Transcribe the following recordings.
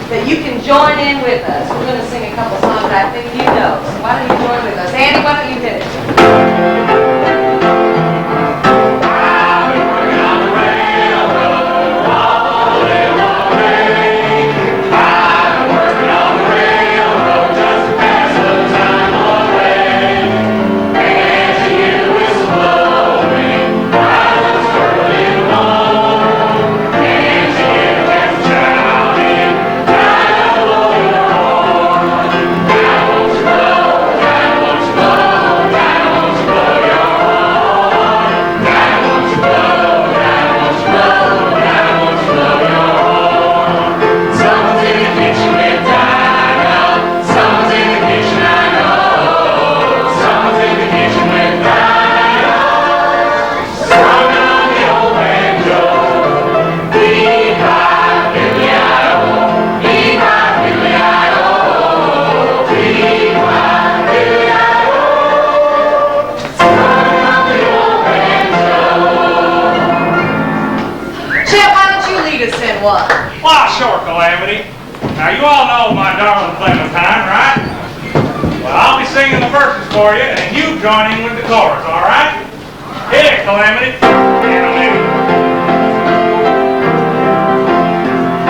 that you can join in with us. We're going to sing a couple songs I think you know. So why don't you join with us? Andy, why don't you hit it? Why, sure, Calamity. Now, you all know my darling Clementine, right? Well, I'll be singing the verses for you, and you join in with the chorus, all right? Hit it, Calamity.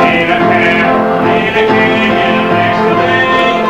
In a camper, in a canyon, next to the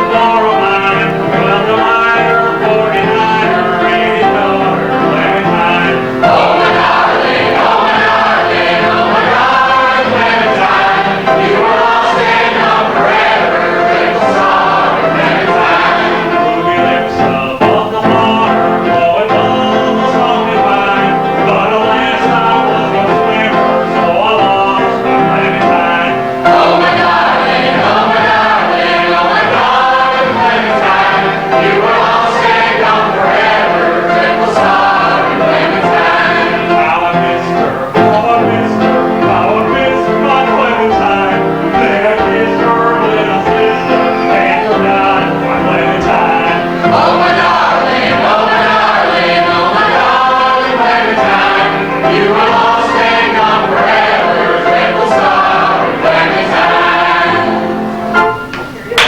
floral mine, dwelt a miner, 49er, and his daughter, Clementine. Oh, my darling, oh, my darling, oh, my darling Clementine. You were lost and gone forever, faithful star of Clementine. Ruby lips above the water, blowing bubbles on divine. But alas, I was no swimmer, so I lost my Clementine. Oh my darling, oh my darling, oh my darling Clementine. You were lost and gone forever, faithful star of Clementine. How I missed her, how I missed her, how I missed my Clementine. Then I kissed her little sister, and forgot my Clementine. Oh my darling, oh my darling, oh my darling Clementine. You were lost and gone forever, faithful star of Clementine.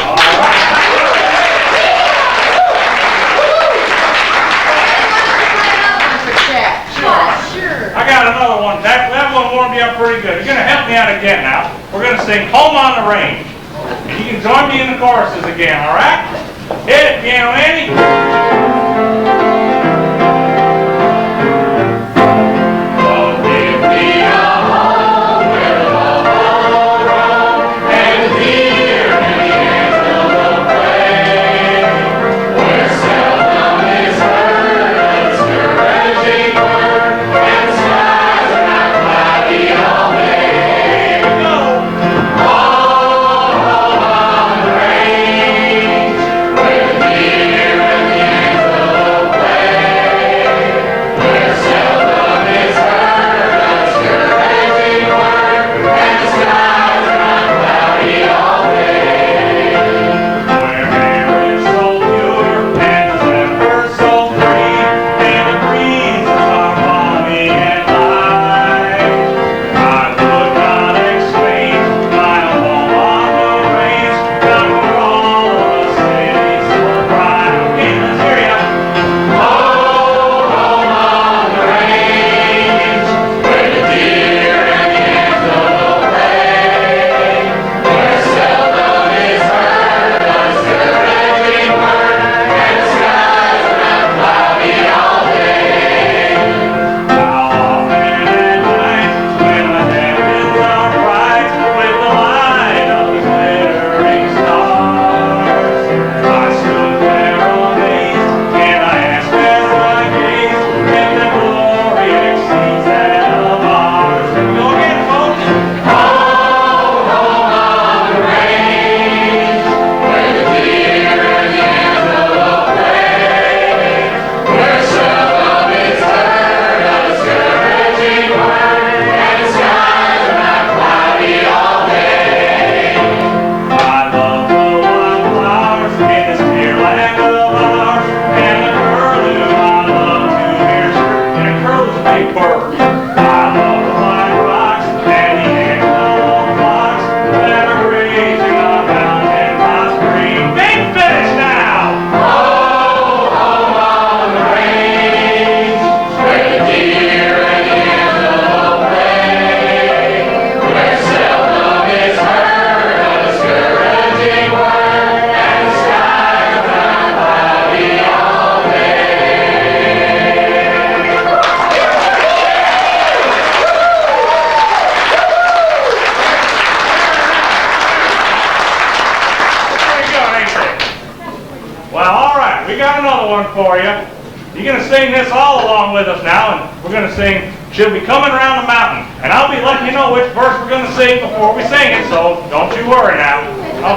All right. For Chet. Sure. I got another one. That one warmed you up pretty good. You're going to help me out again now. We're going to sing Home on the Range. And you can join me in the choruses again, all right? Hit it, piano Andy. Oh, give me a home where the buffalo roam, and the deer and the antelope play, where seldom is heard a discouraging word, and the skies are not cloudy all day. Go! Home on the range, where the deer and the antelope we got another one for you. You're going to sing this all along with us now, and we're going to sing She'll Be Coming Around the Mountain. And I'll be letting you know which verse we're going to sing before we sing it, so don't you worry now.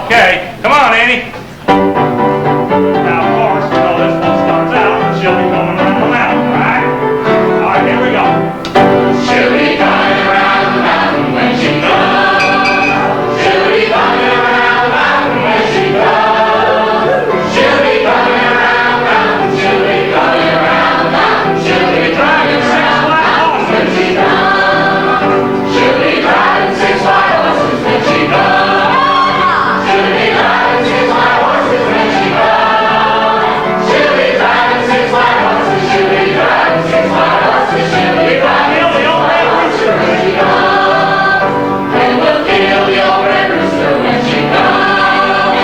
Okay, come on, Annie. Now, of course, you know this one starts out, She'll be coming around the mountain, right? All right, here we go. She'll be coming around the mountain when she comes. She'll be coming around the mountain when she comes. She'll be coming around the mountain. She'll be coming around the mountain. She'll be driving 6 white horses when she comes. She'll be driving 6 white horses when she comes. She'll be driving 6 white horses when she comes. She'll be driving 6 white horses. She'll be driving 6 white horses. She'll be driving 6 white horses when she comes. And we'll kill the old red rooster when she comes.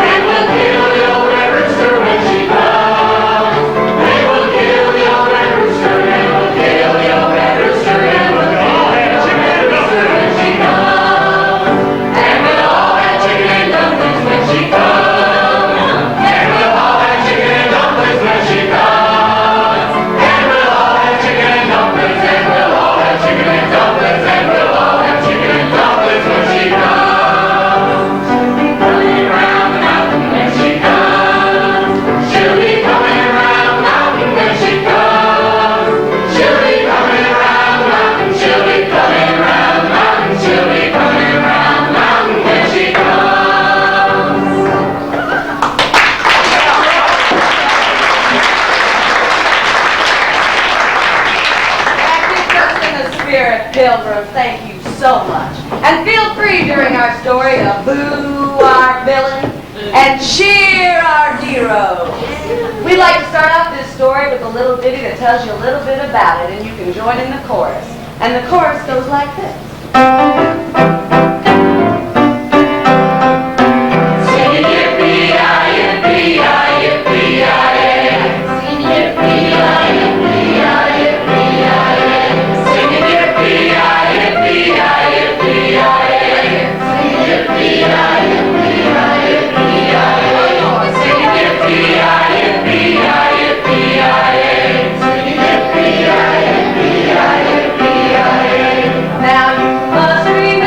And we'll kill the old red rooster when she comes. And we'll kill the old red rooster. And we'll kill the old red rooster. And we'll kill the old red rooster when she comes. And we'll all have chicken and dumplings when she comes. And we'll all have chicken and dumplings when she comes. And we'll all have chicken and dumplings. And we'll all have chicken and dumplings. And we'll all have chicken and dumplings when she comes. Coming around the mountain when she comes. She'll be coming around the mountain when she comes. She'll be coming around the mountain. She'll be coming around the mountain. She'll be coming around the mountain when she comes. That keeps us in the spirit, Pilgrim. Thank you so much. And feel free during our story to boo our villain and cheer our hero. We like to start off this story with a little ditty that tells you a little bit about it, and you can join in the chorus. And the chorus goes like this. Singing yippee-yi-yippee-yi, yippee-yi-yay. Singing yippee-yi-yippee-yi, yippee-yi-yay. Singing yippee-yi-yippee-yi, yippee-yi-yay. Singing yippee-yi-yippee-yi, yippee-yi-yay. Singing yippee-yi-yippee-yi, yippee-yi-yay. Singing yippee-yi-yippee-yi, yippee-yi-yay. Now you must remember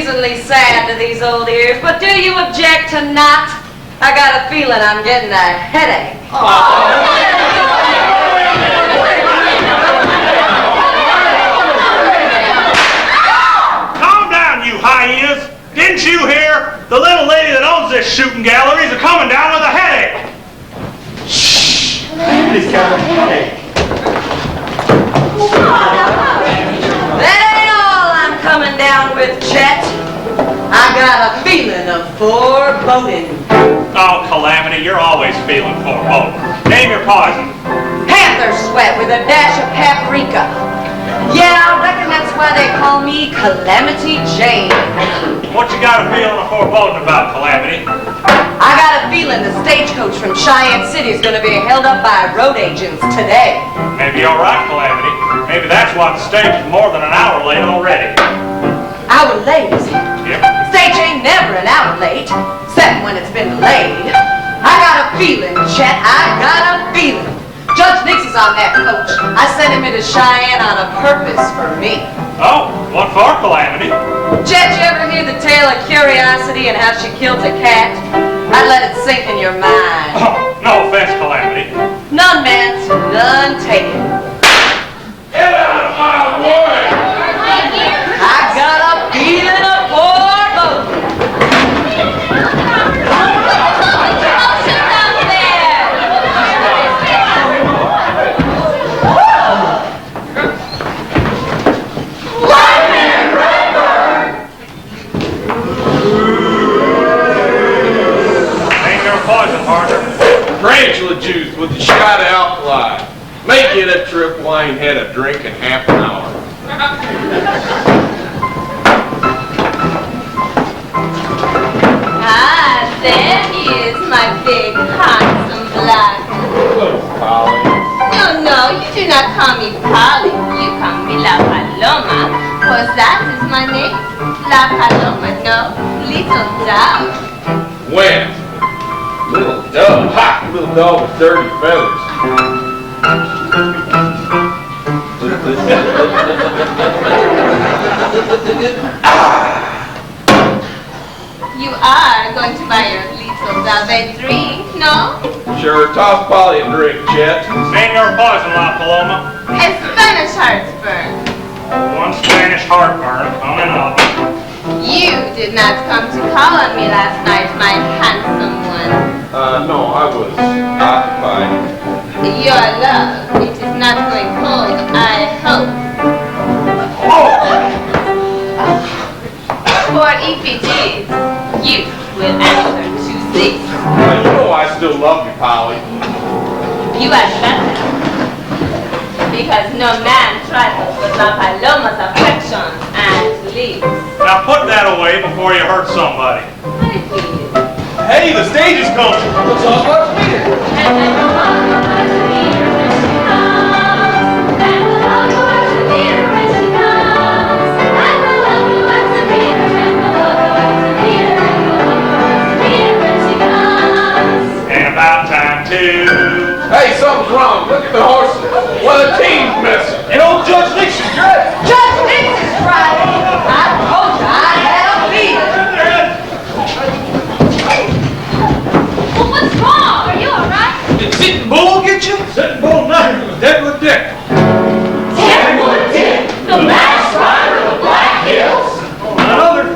amusingly sad to these old ears, but do you object to not? I got a feeling I'm getting a headache. Calm down, you hyenas. Didn't you hear? The little lady that owns this shooting gallery is coming down with a headache. Shh. He's got a headache. That ain't all I'm coming down with, Chet. I got a feeling of foreboding. Oh, Calamity, you're always feeling foreboding. Name your poison. Panther sweat with a dash of paprika. Yeah, I reckon that's why they call me Calamity Jane. What you got a feeling of foreboding about, Calamity? I got a feeling the stagecoach from Cheyenne City is going to be held up by road agents today. Maybe you're right, Calamity. Maybe that's why the stage is more than an hour late already. Hour late, is it? Yep. Stage ain't never an hour late, except when it's been delayed. I got a feeling, Chet, I got a feeling. Judge Nix is on that coach. I sent him into Cheyenne on a purpose for me. Oh, what for, Calamity? Chet, you ever hear the tale of Curiosity and how she killed a cat? I'd let it sink in your mind. Oh, no offense, Calamity. None meant, none taken. Get out of my way! I got a feeling of foreboding. Ain't your poison, partner. Tarantula juice with a shot of alkali. Make it a trip I ain't had a drink in half an hour. Ah, there he is, my big, handsome black. Hello, Polly. No, you do not call me Polly. You call me La Paloma, for that is my name. La Paloma, no, little dove. When? Little dove. Ha! Little dove with dirty feathers. You are going to buy your little dove a drink, no? Sure, toss Polly a drink, Chet. Name your poison, La Paloma. A Spanish heartburn. One Spanish heartburn coming up. You did not come to call on me last night, my handsome one. No, I was occupied. Your love, it is not going cold, I hope. For if it is, you will answer to this. You know I still love you, Polly. You are better. Because no man trifles with La Paloma's affection and lives. Now put that away before you hurt somebody. I feel. Hey, the stage is coming. What's up? What's meeting? And about time too. Hey, something's wrong. Look at the horses. Well, the team's missing. And old Judge Nixon's dressed. Judge Nix is driving. I told you I had a feeling. Well, what's wrong? Are you alright? Did Sitting Bull get you? Sitting Bull nothing. It was Deadwood Dick. Deadwood Dick, the last rider of the Black Hills. Another.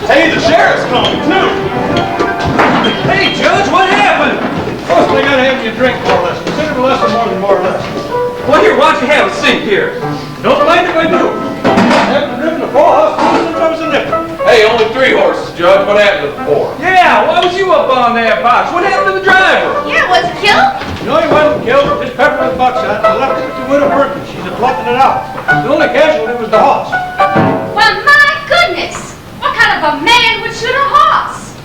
Hey, the sheriff's coming, too. Hey, Judge, what happened? First, they gotta have you a drink, more or less. Consider the lesson more than more or less. Well, here, why don't you have a seat here? Don't mind if I do. I haven't driven a Playhouse since I was a nipper. Hey, only 3 horses, Judge. What happened to the 4? Yeah, why was you up on that box? What happened to the driver? Yeah, was he killed? No, he wasn't killed. Just peppered with buckshot and left it with the widow Perkins. She's a bluffing it out. The only casualty was the horse. Well, my goodness! What kind of a man would shoot a horse?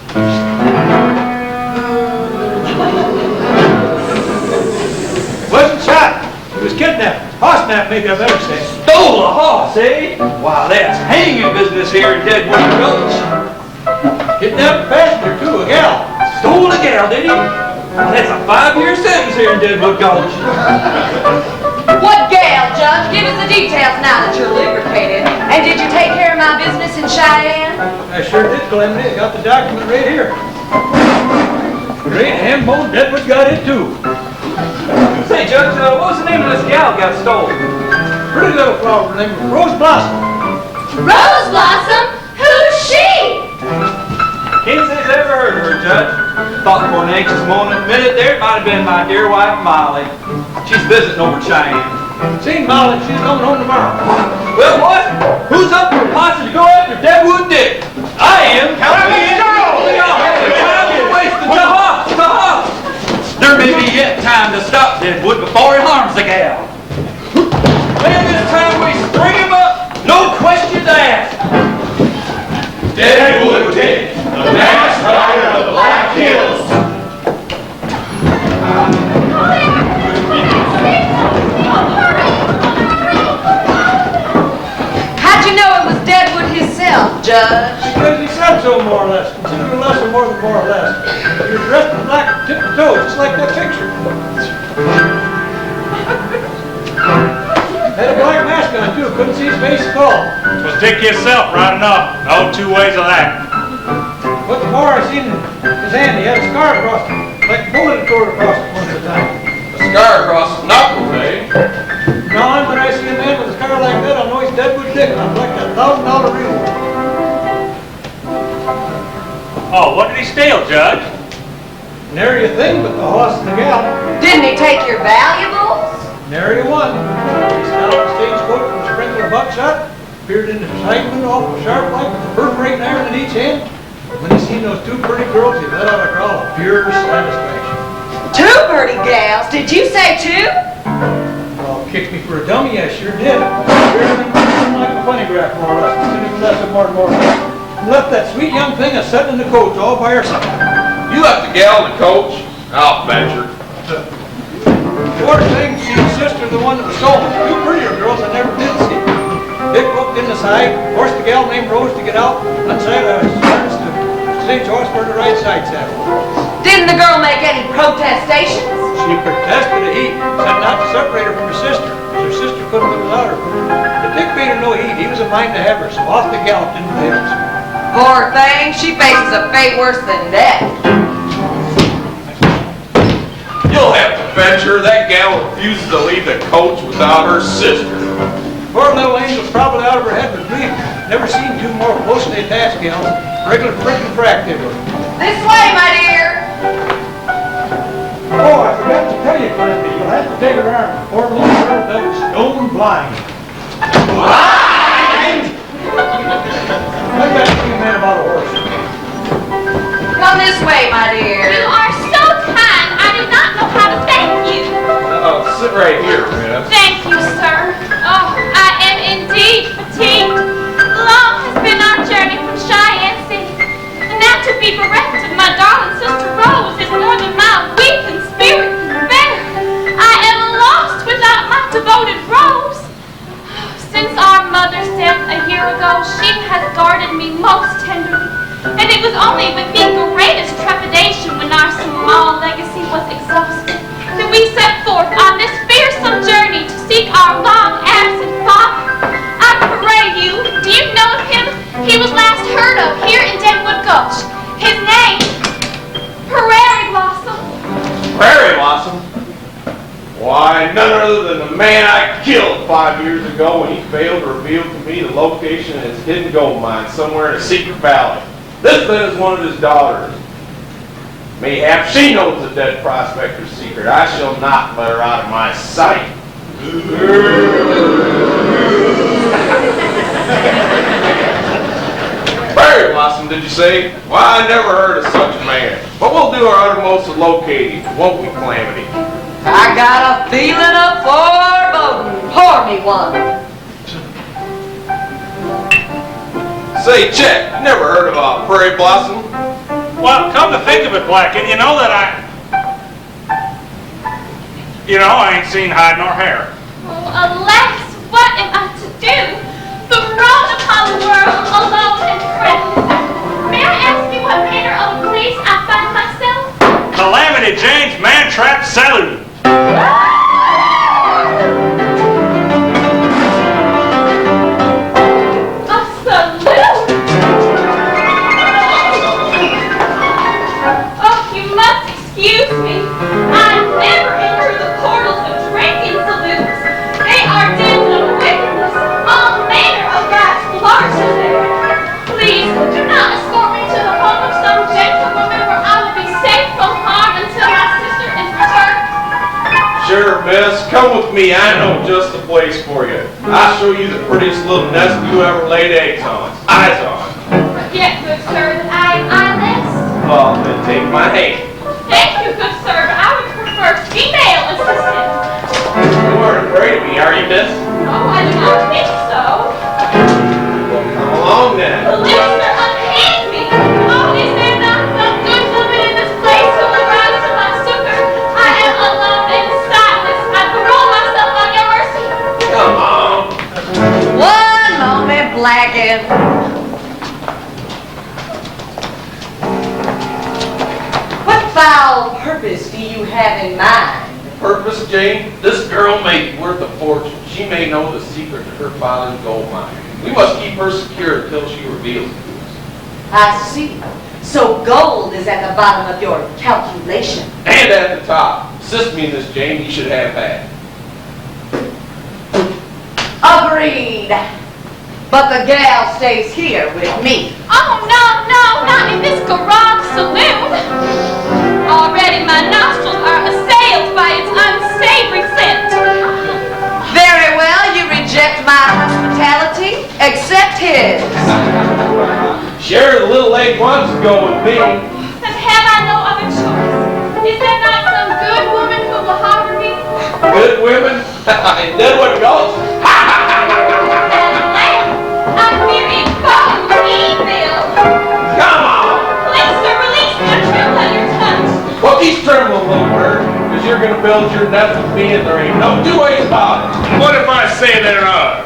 Wasn't shot. He was kidnapped. Horse-napped, maybe I better say. Stole a horse, eh? Wow, that's hanging business here in Deadwood Gulch. Kidnapped a passenger, too, a gal. Stole a gal, did he? Well, that's a 5-year sentence here in Deadwood Gulch. What gal, Judge? Give us the details now that you're lubricated. And And did you take care of my business in Cheyenne? I sure did, Calamity. I got the document right here. Great Hambone, Deadwood got it too. Say, Judge, what was the name of this gal got stolen? Pretty little flower named Rose Blossom. Rose Blossom? Who's she? Can't say I've ever heard of her, Judge. Thought for an anxious moment, minute there, it might have been my dear wife, Molly. She's visiting over Cheyenne. Seen Molly, she's coming home tomorrow. Well, boys, who's up for a posse to go after Deadwood Dick? I am. Let's go! There may be yet time to stop Deadwood before he harms the gal. And this time we string him up, no questions asked. Deadwood Dick, the masked rider of the Black Hills. How'd you know it was Deadwood himself, Judge? Because he said so, more or less. Consider less or more than more or less. He was dressed in black tip to toe, just like that picture. Had a black mask on, too. Couldn't see his face at all. Was Dick yourself right enough? No two ways of that. What's more, I seen his hand. He had a scar across it, like a bullet had tore across it once at a time. A scar across his knuckles, eh? Now, when I see a man with a scar like that, I know he's Deadwood Dick. I'm like a $1,000 real one. Oh, what did he steal, Judge? Nary a thing but the horse and the gal. Didn't he take your valuables? Nary one. He smelled the stagecoach from a sprinkle of buckshot, peered into the side window awful sharp like with a perforating iron in each hand. When he seen those two pretty girls, he let out a growl of pure satisfaction. Two pretty gals. Did you say two? Oh, kicked me for a dummy, I sure did. Like a funny graph, more or less. Consider less and more and more. Left that sweet young thing a sitting in the coach all by herself. You left the gal in the coach? I'll venture. Poor thing, she and sister the one that was stolen. Two prettier girls I never did see. Dick looked in the side, forced the gal named Rose to get out, unsaid I was harnessed the stage horse for the right side saddle. Didn't the girl make any protestations? She protested a heap, said not to separate her from her sister, because her sister couldn't live without her. But Dick paid her no heed. He was a mind to have her, so off they galloped into the hills. Poor thing, she faces a fate worse than death. You'll have to venture. That gal refuses to leave the coach without her sister. Poor little angel's probably out of her head with grief. Never seen two more closely attached gals. Regular frickin' frack they were. This way, my dear. Oh, I forgot to tell you, Clancy, you'll have to take her arm. Poor little girl that was stone blind. Blind? I've got to see a man about a horse. Come this way, my dear. You are so kind, I do not know how to thank you. Sit right here, miss. Thank you, sir. Oh, I am indeed fatigued. Long has been our journey from Cheyenne City. And now to be bereft of my darling sister Rose is more than my weeping spirit can bear. I am lost without my devoted Rose. Since our mother's death a year ago, she has guarded me most tenderly. And it was only with the greatest trepidation when our small legacy was exhausted that we set forth on this fearsome journey to seek our long-absent father. I pray you, do you know of him? He was last heard of here in Deadwood Gulch. His name, Prairie Blossom. Prairie Blossom? Why, none other than the man I killed 5 years ago when he failed to reveal to me the location of his hidden gold mine somewhere in a secret valley. This then is one of his daughters. Mayhap she knows the dead prospector's secret. I shall not let her out of my sight. Prairie Blossom, did you say? Why, I never heard of such a man. But we'll do our uttermost to locate him, won't we, Calamity? I got a feeling of foreboding. Pour me one. Say, Chet, you never heard of Prairie Blossom? Well, come to think of it, Blackie, you know that I ain't seen hide nor hair. Oh, alas, what am I to do? Thrown upon the world, alone and friendless. May I ask you what manner of place I find myself? Calamity Jane's Man-Trap Saloon. miss. Come with me. I know just the place for you. I'll show you the prettiest little nest you ever laid eggs on. Eyes on. Yet, good sir, that I am eyeless. Well, then take my hand. Thank you, good sir, but I would prefer female assistant. You aren't afraid of me, are you, miss? No, I do not think so. Well, come along then. Please, sir, unhand me. Oh, is there not some good woman in this place who will rise to my succor? I am alone and sightless. I throw myself on your mercy. Come on. One moment, Blackin. What foul purpose do you have in mind? Purpose, Jane? This girl may be worth a fortune. She may know the secret to her father's gold mine. We must keep her secure until she reveals it to us. I see. So gold is at the bottom of your calculation. And at the top. Assist me in this, Jane. You should have that. Agreed. But the gal stays here with me. Oh, no, not in this garage saloon. Already my nostrils are assailed by its unsavory scent. Very well, you reject my hospitality. Accept his. Sure, the little lady wants to go with me. Then have I no other choice? Is there not some good woman who will harbor me? Good women? In Deadwood goes. I fear it bodes evil. Come on. Please, sir, release me. I tremble at your touch. Well, keep trembling, little bird, because you're going to build your nest with me and there ain't no two ways about it. What if I say there are?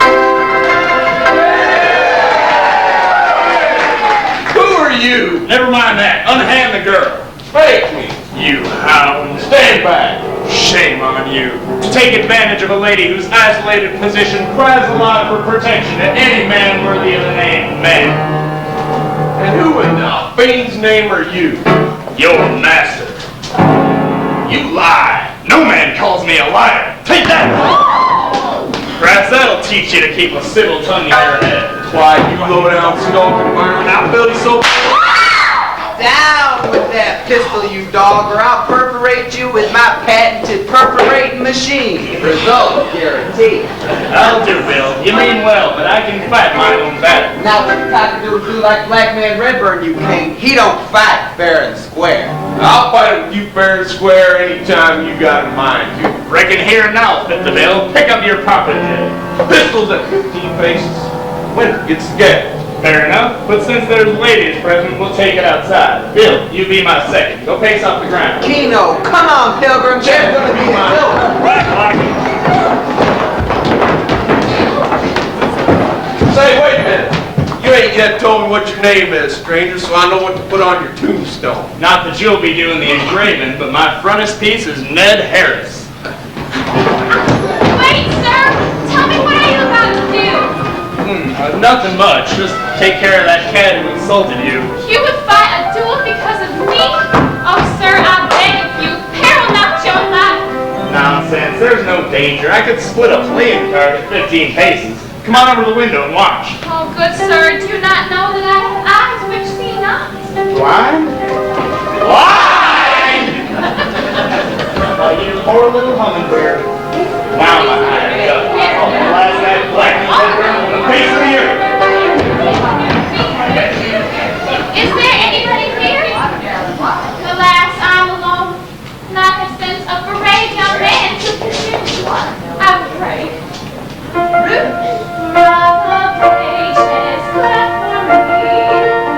Who are you? Never mind that. Unhand the girl. Spank me. You hound. Stand back. Shame on you. To take advantage of a lady whose isolated position cries aloud for protection to any man worthy of the name man. And who in the fiend's name are you? Your master. You lie. No man calls me a liar. Take that. Perhaps that'll teach you to keep a civil tongue in your head. Why, you low down skulking myron, I'll build you so. Down with that pistol, you dog, or I'll perforate you with my patented perforating machine. Result guaranteed. That'll do, Bill. You mean well, but I can fight my own battle. Now, what you cock-a-doodle do like Black Man Redburn, you can't. He don't fight fair and square. I'll fight it with you fair and square anytime you got in mind to. Reckon here now, fit the bill. Pick up your property. Pistols at 15 paces. Winner gets the gas. Fair enough, but since there's ladies present, we'll take it outside. Bill, you be my second. Go pace off the ground. Keno, come on, Pilgrim. There's gonna be a hill. Right, Blackie. Say, wait a minute. You ain't yet told me what your name is, stranger, so I know what to put on your tombstone. Not that you'll be doing the engraving, but my frontispiece is Ned Harris. Wait, sir. Tell me, what are you about to do? Nothing much. Just take care of that cat who insulted you. You would fight a duel because of me? Oh, sir, I beg of you, peril not your life. Nonsense. There's no danger. I could split a playing card at 15 paces. Come on over to the window and watch. Oh, good sir, do you not know that I have eyes which see not? Blind? Blind! Oh, you poor little hummingbird. Now my eyes up. I'll blast that black on the face of the earth. Is there anybody here? Alas, I'm alone. Not a sense of brave young man to pursue. I'm afraid. Love of gracious, clap for me.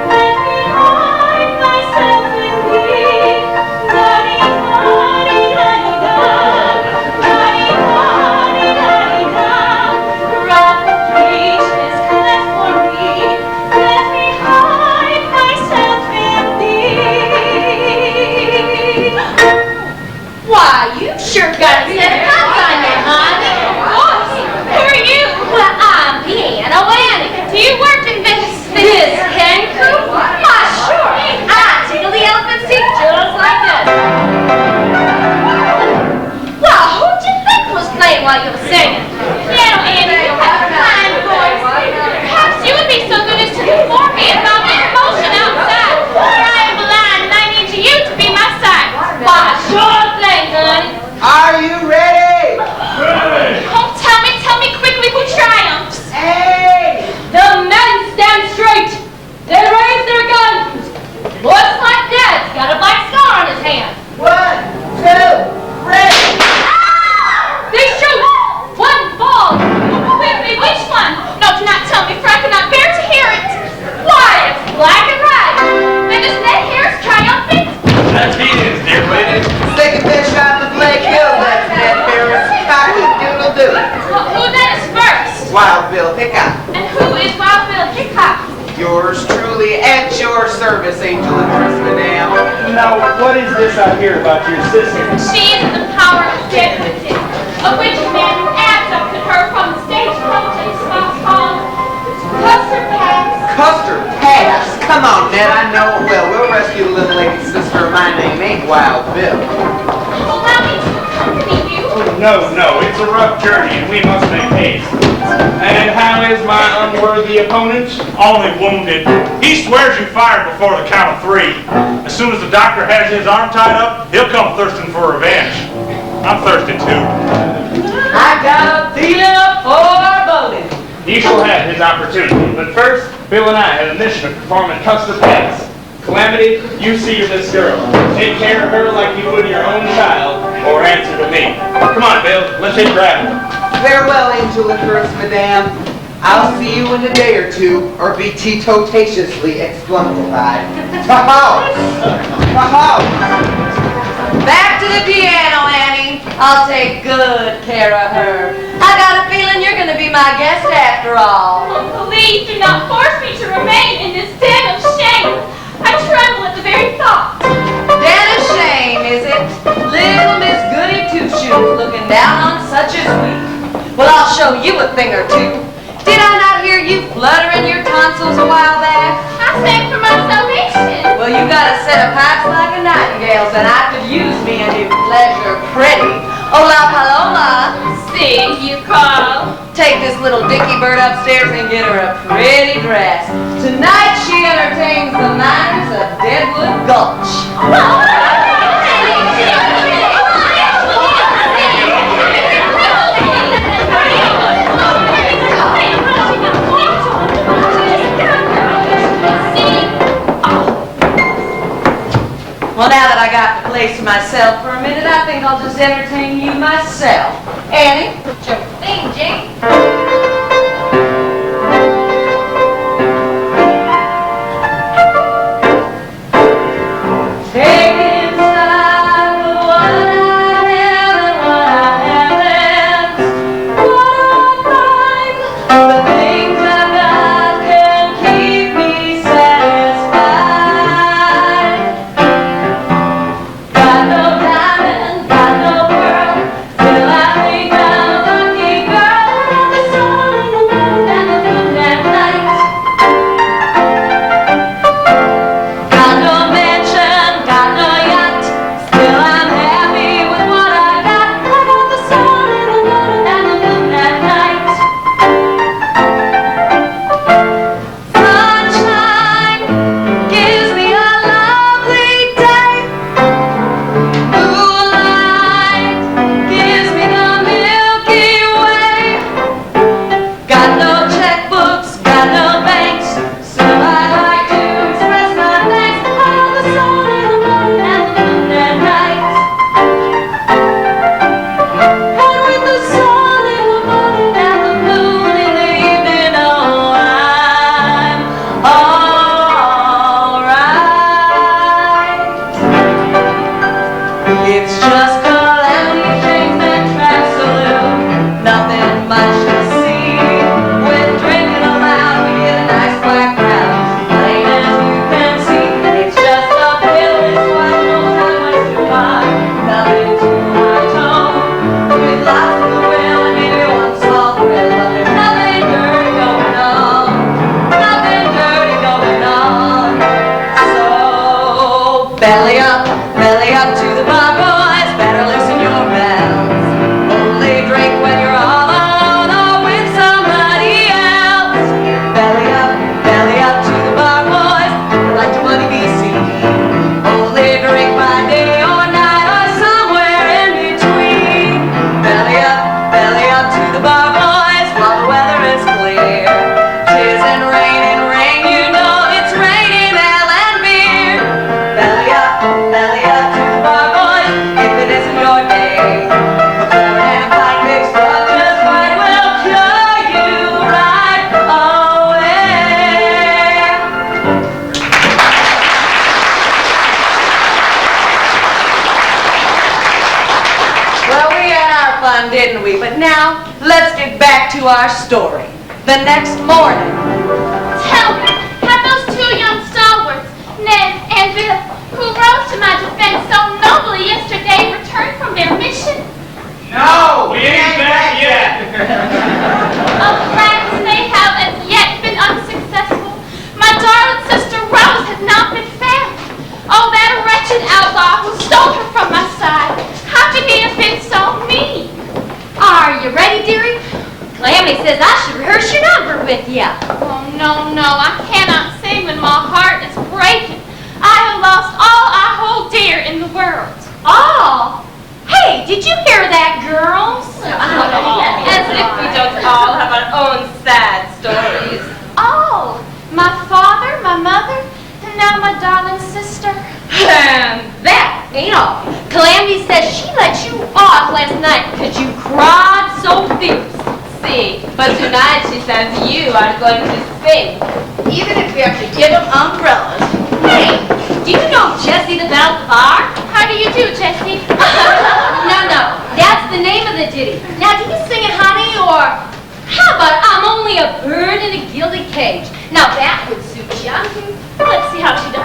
Let me hide myself in thee. La-di-da-di-da-di-da. La-di-da-di-da-di-da. Love of gracious, clap for me. Let me hide myself in thee. Why, you sure got a set of pants on you, honey. Who are you? Well, I'm Piano Annie. Do you work in this hen coop? Why, sure. I tickle the elephant seat just like this. Well, who'd you think was playing while you were singing? Piano Annie, you have a fine voice. Perhaps you would be so good as to inform me about the commotion outside. For I am blind and I need you to be my sight. Why, sure thing, honey. Are you ready? is, dear lady. Second best shot in the Blake Hills, that's Ned Ferris. Cocky-doodle-doo. Who then is first? Wild Bill Hickok. And who is Wild Bill Hickok? Yours truly, at your service, Angel and First Madame. Now, what is this I hear about your sister? She is in the power of Deadwood, of which a man who abducted her from the stage protest was called Custard Pass. Custard Pass. Come on, Ned, I know it well. We'll rescue the little lady's sister. My name ain't Wild Bill. Allow me to accompany you. No, it's a rough journey and we must make haste. And how is my unworthy opponent? Only wounded. He swears you fired before the count of 3. As soon as the doctor has his arm tied up, he'll come thirsting for revenge. I'm thirsty too. I got a feeling of foreboding. He shall have his opportunity, but first, Bill and I have a mission of performing Custard Pass. Calamity, you see to this girl. Take care of her like you would your own child, or answer to me. Come on, Bill, let's hit gravel. Farewell, Angel and First Madame. I'll see you in a day or two, or be teetotatiously explumpified. Ta-house! Ta-house! Back to the piano, Annie. I'll take good care of her. I got a feeling you're going to be my guest after all. Oh, please do not force me to remain in this den of shame. I tremble at the very thought. Den of shame, is it? Little Miss Goody Two-Shoes looking down on such as we. Well, I'll show you a thing or two. Did I not hear you fluttering your tonsils a while back? I sang for my salvation. Well, you got a set of pipes like a nightingale's, and I could use me a new pleasure pretty. Hola, paloma. Sing, you call. Take this little dicky bird upstairs and get her a pretty dress. Tonight she entertains the miners of Deadwood Gulch. Well, now that I got the place to myself for a minute, I think I'll just entertain you myself. Annie? Sure thing, Jane. Belly up to the bar, boys. fun, didn't we? But now, let's get back to our story. The next morning. Tell me, have those two young stalwarts, Ned and Bill, who rose to my defense so nobly yesterday, returned from their mission? No, we ain't back yet. Alas, they have as yet been unsuccessful. My darling sister Rose has not been found. Oh, that wretched outlaw who stole her from my side. How could he have been so mean? Are you ready, dearie? Calamity says I should rehearse your number with you. Oh, no, I cannot sing when my heart is breaking. I have lost all I hold dear in the world. Oh! Hey, did you hear that, girls? As if we don't all have our own sad stories. Oh, my father, my mother, and now my darling sister. And that ain't all. Calamity says she let you off last night because you cried so fierce. See, but tonight she says you are going to sing, even if we have to give them umbrellas. Hey, do you know Jessie the Belle of the Bar? How do you do, Jessie? No, that's the name of the ditty. Now, do you sing it, honey, or how about I'm only a bird in a gilded cage? Now, that would suit you. Let's see how she does.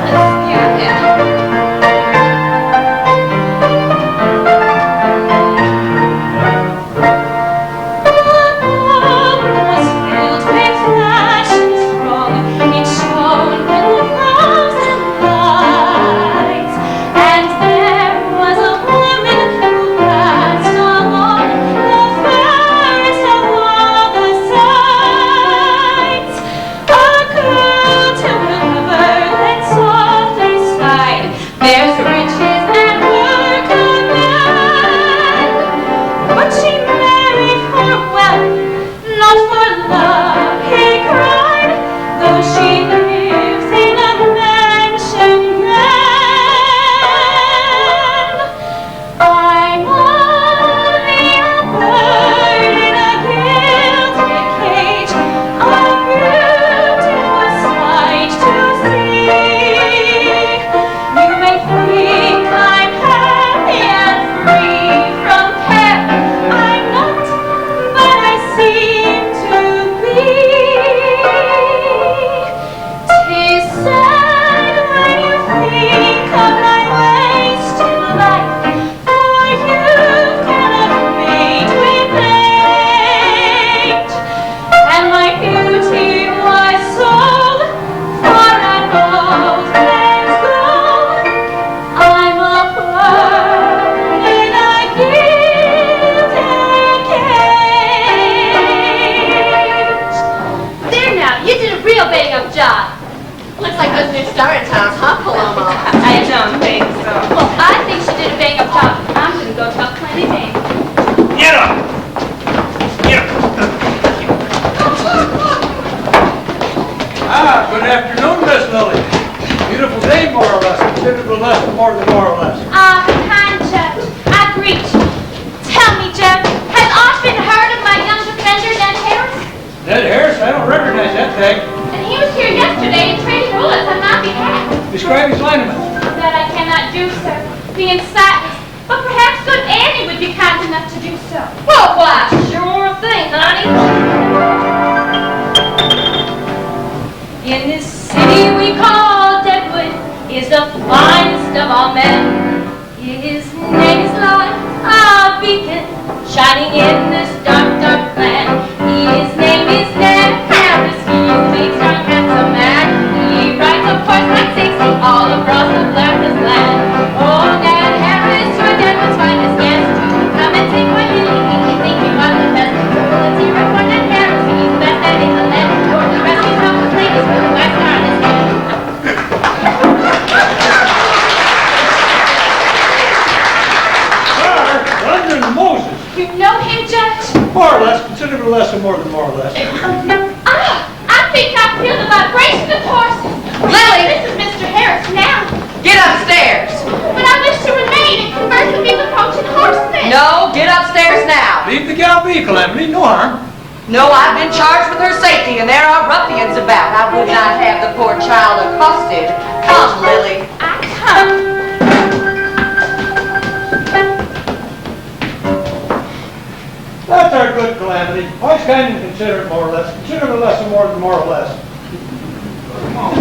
In this city we call Deadwood is the finest of all men. His name is Lord, our beacon, shining in this dark, dark land. His name is Ned Harris, he's a big, strong, handsome man. He rides a horse like 60 all across the blackest land. Oh, Ned Harris, you're Deadwood's finest guest. Come and take what you need, you think you are the best. Let's hear it for Ned Harris, he's the best that in the land. For the rest, he's not the ladies with the wax on his head. Thunder and Moses. You know him, Judge? More or less, considerably less and more than more or less. I think I feel the vibration of horses. Lily! This is Mr. Harris now. Get upstairs. But I wish to remain and converse with these approaching horsemen. No, get upstairs now. Leave the gal be, Calamity, no harm. No, I've been charged with her safety, and there are ruffians about. I would not have the poor child accosted. Come, Lily. I come. Willie. Always kind of consider it more or less. Consider the lesson more than more or less. Oh,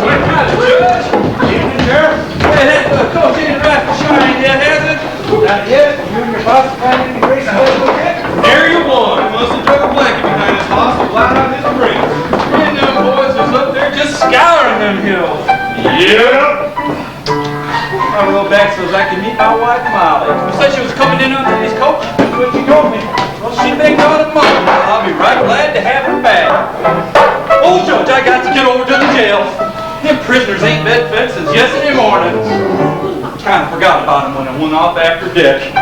we're not the judge. Evening, Sheriff. Hey, that coach ain't right for shine yet, has it? Not yet. You and your boss finding any grace yet? Area 1 must have took a blanket behind his house to blind out his brains. Me and them boys was up there just scouring them hills. Yep. I rode back so I could meet my wife, Molly. She said she was coming in under his coach. That's what you told me. Well, she begged on a month. Well, I'll be right glad to have her back. Oh, Judge, I got to get over to the jail. Them prisoners ain't been fed since yesterday morning. Kind of forgot about him when I went off after Dick.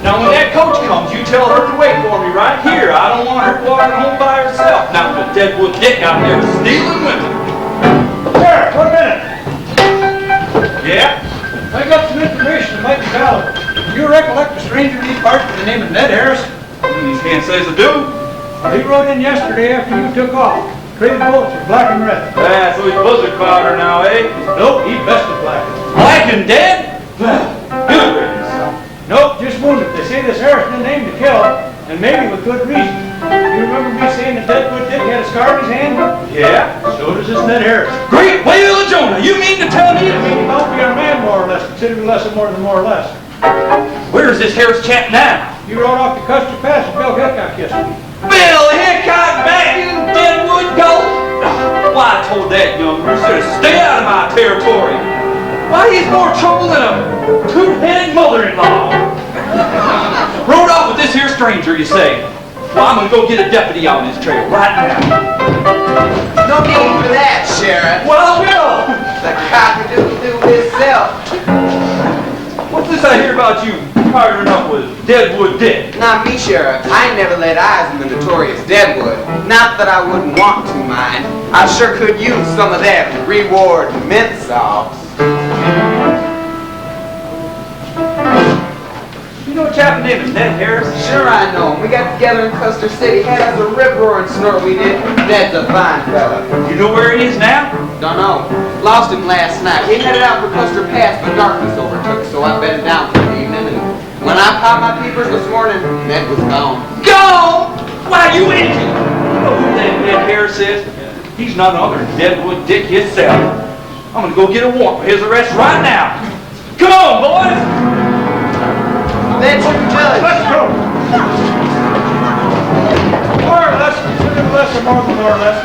Now, when that coach comes, you tell her to wait for me right here. I don't want her walking home by herself. Now, the Deadwood Dick out there stealing women. Sheriff, 1 minute. Yeah? I got some information that might be valuable. Do you recollect a stranger in these parts by the name of Ned Harris? Can't say as I do. Well, he rode in yesterday after you took off. Traded bullets with black and red. So he's buzzard fodder now, eh? Nope, he bested black. Black and dead? Well, good riddance. Nope, just wounded. They say this Harris didn't aim to kill, and maybe with good reason. You remember me saying that Deadwood Dick had a scar in his hand? Yeah? So does this Ned Harris. Great whale of Jonah! You mean to tell me? I mean, he might be our man more or less. Consider the lesson more than more or less. Where's this Harris chap now? He rode off to Custer Pass and Bill Hickok yesterday. Bill Hickok back in Deadwood Gulch? Why, I told that young rooster to stay out of my territory. Why, he's more trouble than a two-headed mother-in-law. Rode off with this here stranger, you say? Well, I'm gonna go get a deputy on his trail right now. No need for that, Sheriff. Well, Bill! The cock-a-doodle-doo himself. What's this I hear about you partnering up with Deadwood Dick? Not me, Sheriff. I never laid eyes on the notorious Deadwood. Not that I wouldn't want to, mind. I sure could use some of that reward mint sauce. You know a chap named Ned Harris? Sure I know him. We got together in Custer City, had us a rip-roaring snort we did. Ned's a fine fella. You know where he is now? Don't know. Lost him last night. We headed out for Custer Pass, but darkness overtook, so I bedded down for the evening. And when I popped my peepers this morning, Ned was gone. Gone? Why, you idiot! You know who that Ned Harris is? He's none other than Deadwood Dick himself. I'm gonna go get a warrant for his arrest right now. Come on, boys! That's your judge. Let's go. More or less. Consider the lesson more than more or less.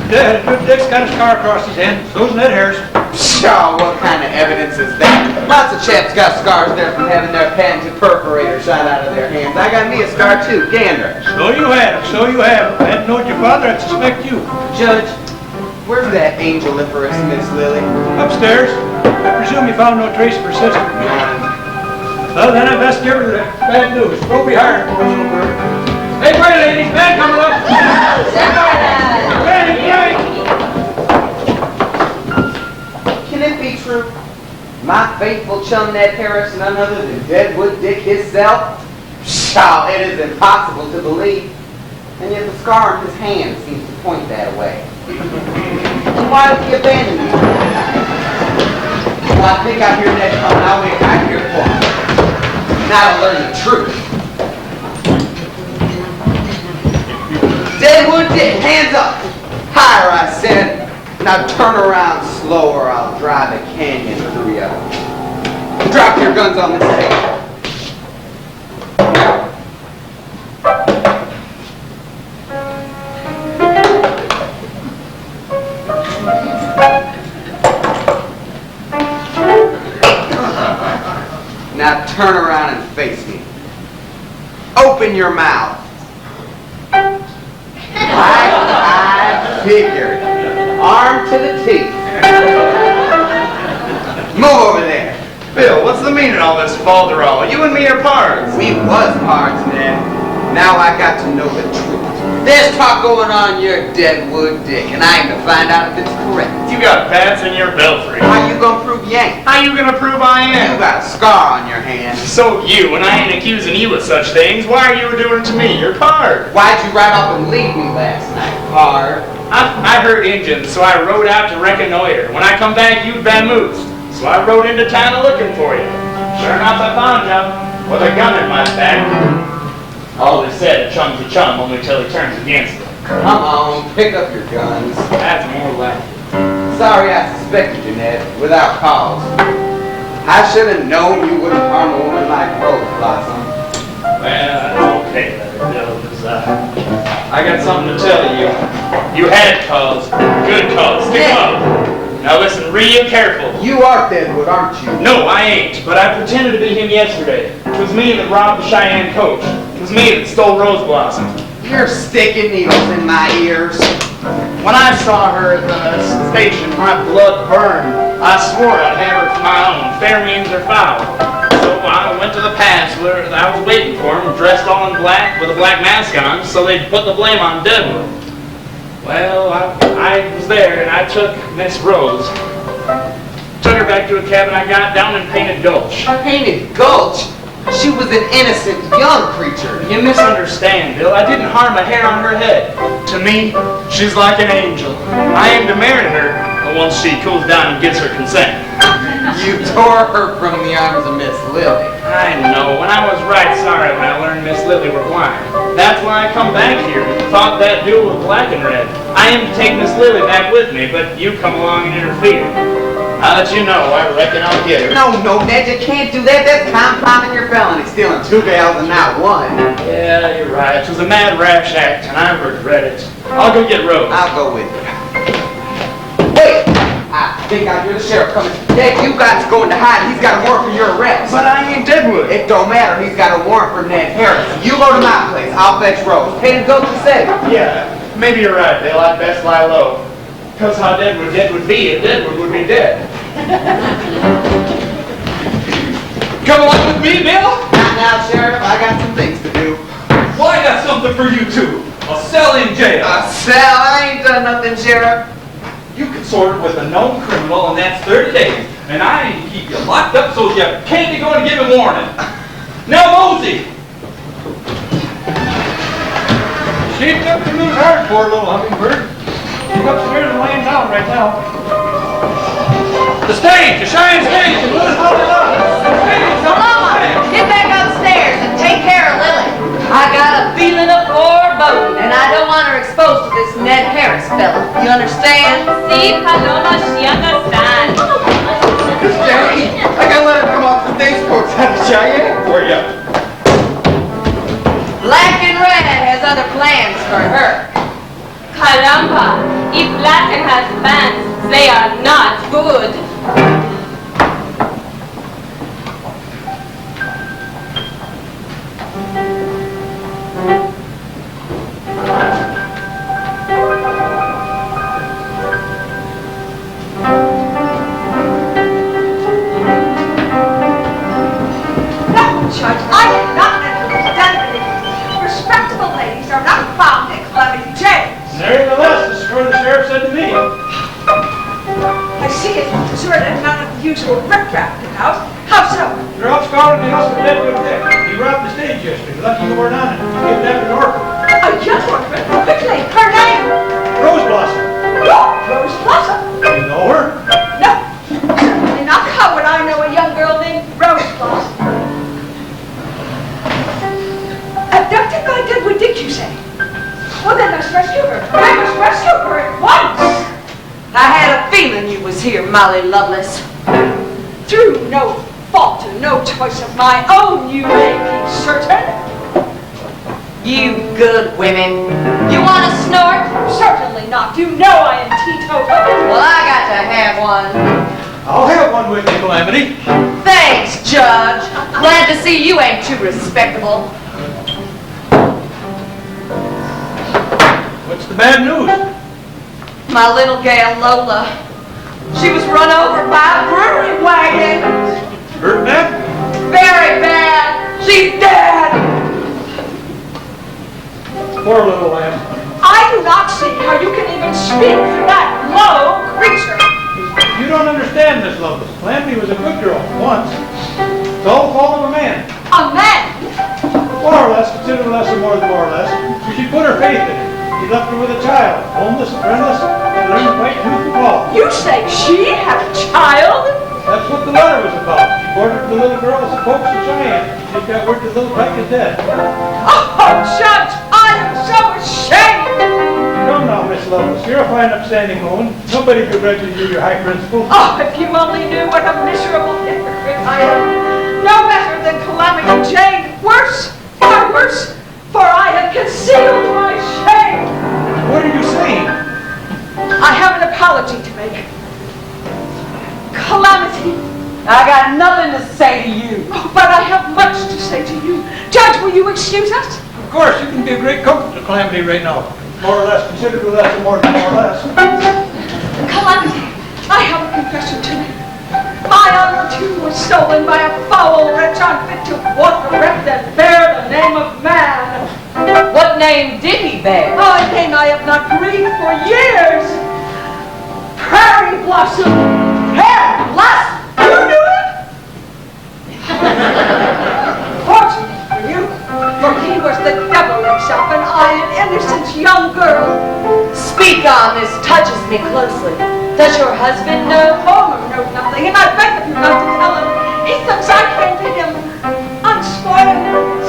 Good Dick's got a scar across his hand. So's Ned Harris. Pshaw, what kind of evidence is that? Lots of chaps got scars there from having their patented perforator shot out of their hands. I got me a scar too, gander. So you have. So you have. If I hadn't known your father, I'd suspect you. Judge, where's that angeliferous Miss Lily? Upstairs. I presume you found no trace of her sister. Well, then I best give her the bad news. Go be hired, poor little bird. Hey, wait, ladies. Man coming up. Can it be true? My faithful chum Ned Harris, none other than Deadwood Dick himself? Pshaw, it is impossible to believe. And yet the scar on his hand seems to point that way. And why did he abandon me? Well, I think I hear Ned coming. I'll wait back here for him. Now to learn the truth. Deadwood Dick, hands up! Higher, I said. Now turn around slow or I'll drive a canyon through you. Drop your guns on this table. Now turn around and face me. Open your mouth. I figured. Arm to the teeth. Move over there. Bill, what's the meaning of all this falderall? You and me are pards. We was pards, Ned. Now I got to know the truth. There's talk going on your Deadwood Dick, and I aim to find out if it's correct. You got bats in your belfry. How you gonna prove you ain't? How you gonna prove I You am? got a scar on your hand. So you, and I ain't accusing you of such things. Why are you doing it to me? You're pard. Why'd you ride off and leave me last night, pard? I heard Injuns, so I rode out to reconnoiter. When I come back, you'd vamoosed. So I rode into town looking for you. Sure enough, I found you. with a gun in my back. All is said, a chum's a chum, only till he turns against it. Come on, pick up your guns. That's more like it. Sorry I suspected you, Ned, without cause. I should have known you wouldn't harm a woman like Rose Blossom. Well, that's okay, Bill, because I got something to tell you. You had cause, good cause, stick 'em up. Now listen real careful. You are Deadwood, aren't you? No, I ain't, but I pretended to be him yesterday. It was me that robbed the Cheyenne coach. It was me that stole Rose Blossom. You're sticking needles in my ears. When I saw her at the station, my blood burned. I swore I'd have her for my own, fair means or foul. So I went to the pass where I was waiting for him, dressed all in black with a black mask on, so they'd put the blame on Deadwood. Well, I was there and I took Miss Rose. Took her back to a cabin I got down in Painted Gulch. Painted Gulch? She was an innocent young creature. You misunderstand, Bill. I didn't harm a hair on her head. To me, she's like an angel. I aim to marry her once she cools down and gets her consent. You tore her from the arms of Miss Lily. I know, and I was right sorry when I learned Miss Lily were blind. That's why I come back here. Thought that duel was black and red. I aim to take Miss Lily back with me, but you come along and interfere. I'll let you know. I reckon I'll get her. No, Ned, you can't do that. That's compounding your felony, stealing 2 gals and not 1. Yeah, you're right. It was a mad, rash act, and I regret it. I'll go get Rose. I'll go with you. Wait! I think I hear the sheriff coming. Ned, you got to go into hiding. He's got a warrant for your arrest. But I ain't Deadwood. It don't matter. He's got a warrant for Ned Harris. You go to my place. I'll fetch Rose. Painted Gulch, you say? Yeah, maybe you're right, Bill. I'd best lie low. Because how dead would be if Deadwood would be dead. Come along with me, Bill? Not now, Sheriff. I got some things to do. Well, I got something for you too. A cell in jail. A cell? I ain't done nothing, Sheriff. You consorted with a known criminal, and that's 30 days. And I need to keep you locked up so you can't be going to give him warning. Now, Mosey! Shaped up to lose hard, poor little hummingbird. She's upstairs and laying down right now. The stage! The Cheyenne stage! And let us hold it up! Come on, get back upstairs and take care of Lily. I got a feeling of foreboding, and I don't want her exposed to this Ned Harris fella. You understand? See, Paloma, she understands. Miss Jackie, I gotta let her come off the stage coach out of Cheyenne for you. Black and Red has other plans for her. Caramba, if Latin has plans, they are not good. Judge, I cannot understand it. Respectable ladies are not found in Calamity James. Nevertheless, this is what the sheriff said to me. I see it's deserted and none of the usual riffraff in the house. How so? You're out scouring the house with Deadwood Dick. He robbed the stage yesterday. Lucky you weren't on it. He kidnapped an orphan. A young orphan? Quickly, her name? Rose Blossom. Rose Blossom. You know her? No, certainly not. How would I know a young girl named Rose Blossom? Abducted by Deadwood Dick, you say? Well, then let's rescue her. I must rescue her at once. I had a feeling you was here, Molly Lovelace. Through no fault and no choice of my own, you may be certain. You good women. You want to snort? Certainly not. You know I am teetotal. Well, I got to have one. I'll have one with you, Calamity. Thanks, Judge. Glad to see you ain't too respectable. What's the bad news? My little gal Lola. She was run over by a brewery wagon. Hurt bad? Very bad. She's dead. Poor little lamb. I do not see how you can even speak for that low creature. You don't understand, Miss Lovelace. Calamity was a good girl, once. It's all the fault of a man. A man? More or less, consider less and more than more or less. She put her faith in him. He left her with a child, homeless and friendless, and learned to fight tooth and claw. You say she had a child? That's what the letter was about. She According to the little girl's folks in Cheyenne, she's got word the little pike is dead. Oh, Judge, I am so ashamed. Come now, Miss Lovelace, you're a fine upstanding woman. Nobody begrudges you your high principles. Oh, if you only knew what a miserable hypocrite I am. No better than Calamity Jane. Worse, far worse, for I have concealed my shame. What are you saying? I have an apology to make. Calamity. I got nothing to say to you. Oh, but I have much to say to you. Judge, will you excuse us? Of course, you can be a great comfort to Calamity right now. More or less, considerably less and more than more or less. Calamity, I have a confession to make. My honor, too, was stolen by a foul wretch unfit to walk erect and bear the name of man. What name did he bear? Oh, a name I have not breathed for years. Prairie Blossom. Prairie Blossom? You knew it? Fortunate for you, for he was the devil himself and I an innocent young girl. Speak on, this touches me closely. Does your husband know? Homer knows nothing, and I beg of you not to tell him. He thinks I came to him unspoiled.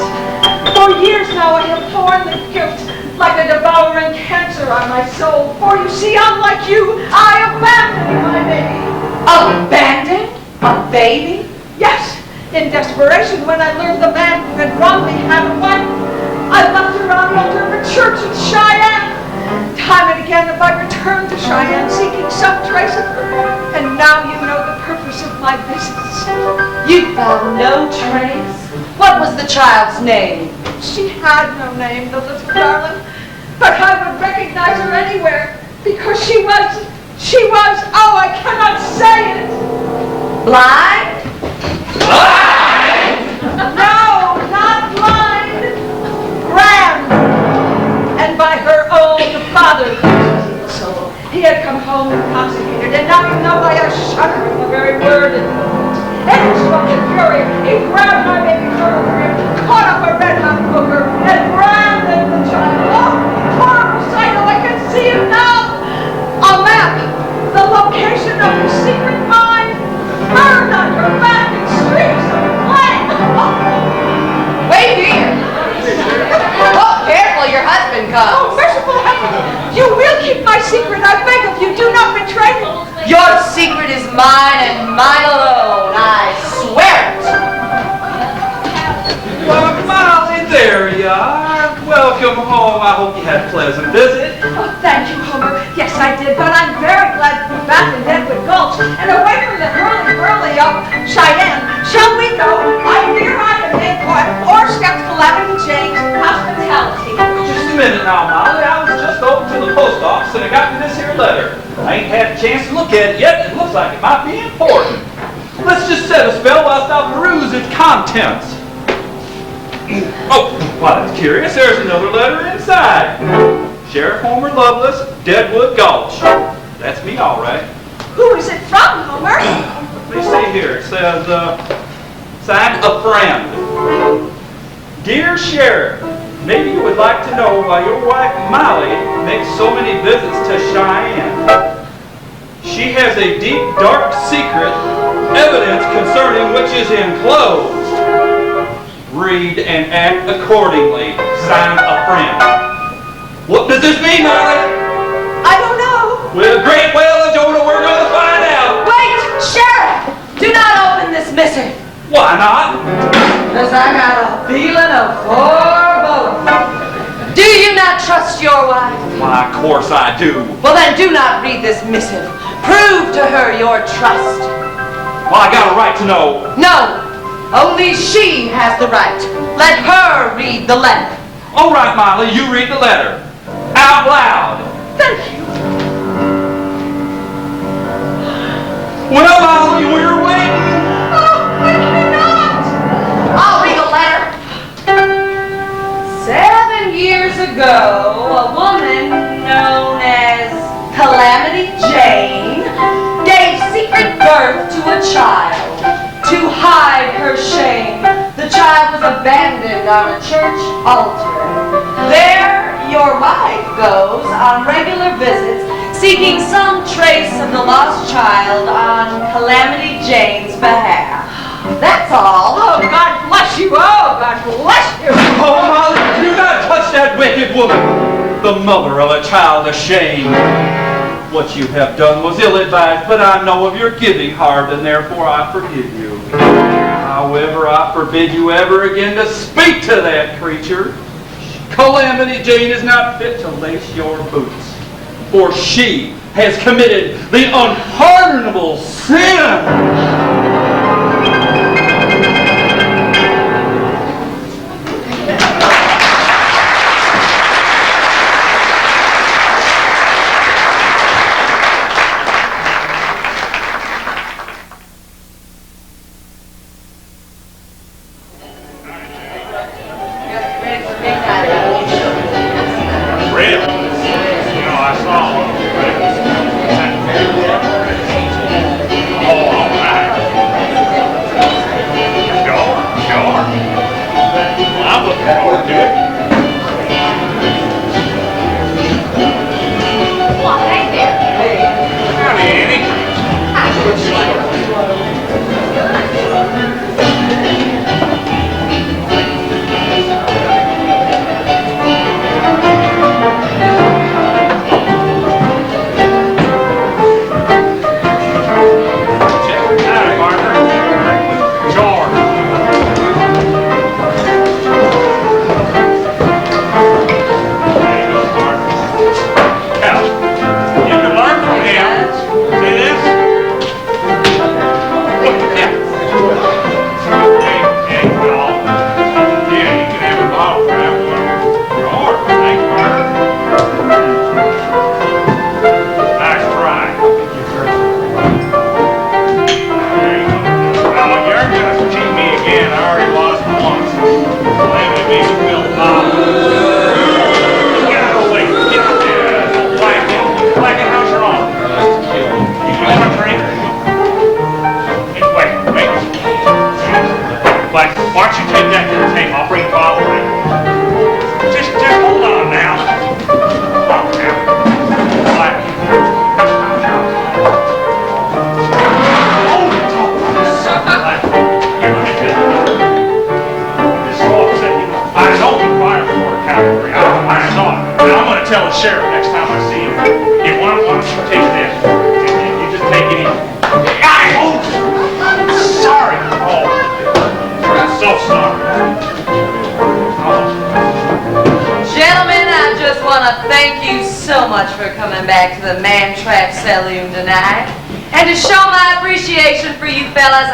For years now I have borne the guilt like a devouring cancer on my soul. For you see, unlike you, I abandoned my baby. Abandoned? A baby? Yes, in desperation when I learned the man who had wronged me had a wife. I left her on the altar of a church in Cheyenne. Time and again have I returned to Cheyenne seeking some trace of her. And now you know the purpose of my visits. You found no trace? What was the child's name? She had no name, the little darling. But I would recognize her anywhere because she was, oh, I cannot say it. Blind? No, not blind. Grand. And by her own father, so he had come home intoxicated, and now you know I shudder at the very word. In his fucking fury, he grabbed my baby girl for him, caught up a red-hot booger, and branded the child. Oh, horrible sight! Oh, I can see it now. A map, the location of his secret mine, burned on her back in streaks of flame. Wait here! Oh, careful, your husband comes. Oh, merciful heaven! You will keep my secret, I beg of you. Do not betray me. Your secret is mine and mine alone. I swear it. Well, Molly, there you are. Welcome home. I hope you had a pleasant visit. Oh, thank you, Homer. Yes, I did, but I'm very glad to be back in Deadwood Gulch and away from the hurly-burly of Cheyenne. Shall we go? I fear I have made or stepped Calamity Jane's hospitality. Just a minute now, Molly. I was just over to the post office and I got me this here letter. I ain't had a chance to look at it yet, and it looks like it might be important. Let's just set a spell whilst I peruse its contents. Oh, well, that's curious. There's another letter inside. Sheriff Homer Lovelace, Deadwood Gulch. That's me, all right. Who is it from, Homer? Let me see here. It says, signed, a friend. Dear Sheriff, maybe you would like to know why your wife Molly makes so many visits to Cheyenne. She has a deep, dark secret, evidence concerning which is enclosed. Read and act accordingly. Signed, a friend. What does this mean, Molly? I don't know. Well, great, well, Jonah, we're going to find out. Wait, Sheriff! Do not open this missive. Why not? Because I got a feeling of foreboding. Do you not trust your wife? Why, of course I do. Well, then do not read this missive. Prove to her your trust. Well, I got a right to know. No, only she has the right. Let her read the letter. All right, Molly, you read the letter. Out loud. Thank you. Well, Molly, we're waiting. Oh, I cannot. I'll read the letter. 7 years ago, a woman known as Calamity Jane gave secret birth to a child. To hide her shame, the child was abandoned on a church altar. There, your wife goes on regular visits, seeking some trace of the lost child on Calamity Jane's behalf. That's all. Oh, God bless you. Oh, God bless you. Oh, Molly, do not touch that wicked woman, the mother of a child ashamed. What you have done was ill-advised, but I know of your giving heart, and therefore I forgive you. However, I forbid you ever again to speak to that creature. Calamity Jane is not fit to lace your boots, for she has committed the unpardonable sin.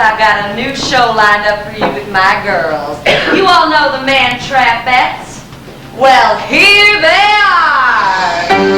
I've got a new show lined up for you with my girls. You all know the Man-Trapettes? Well, here they are!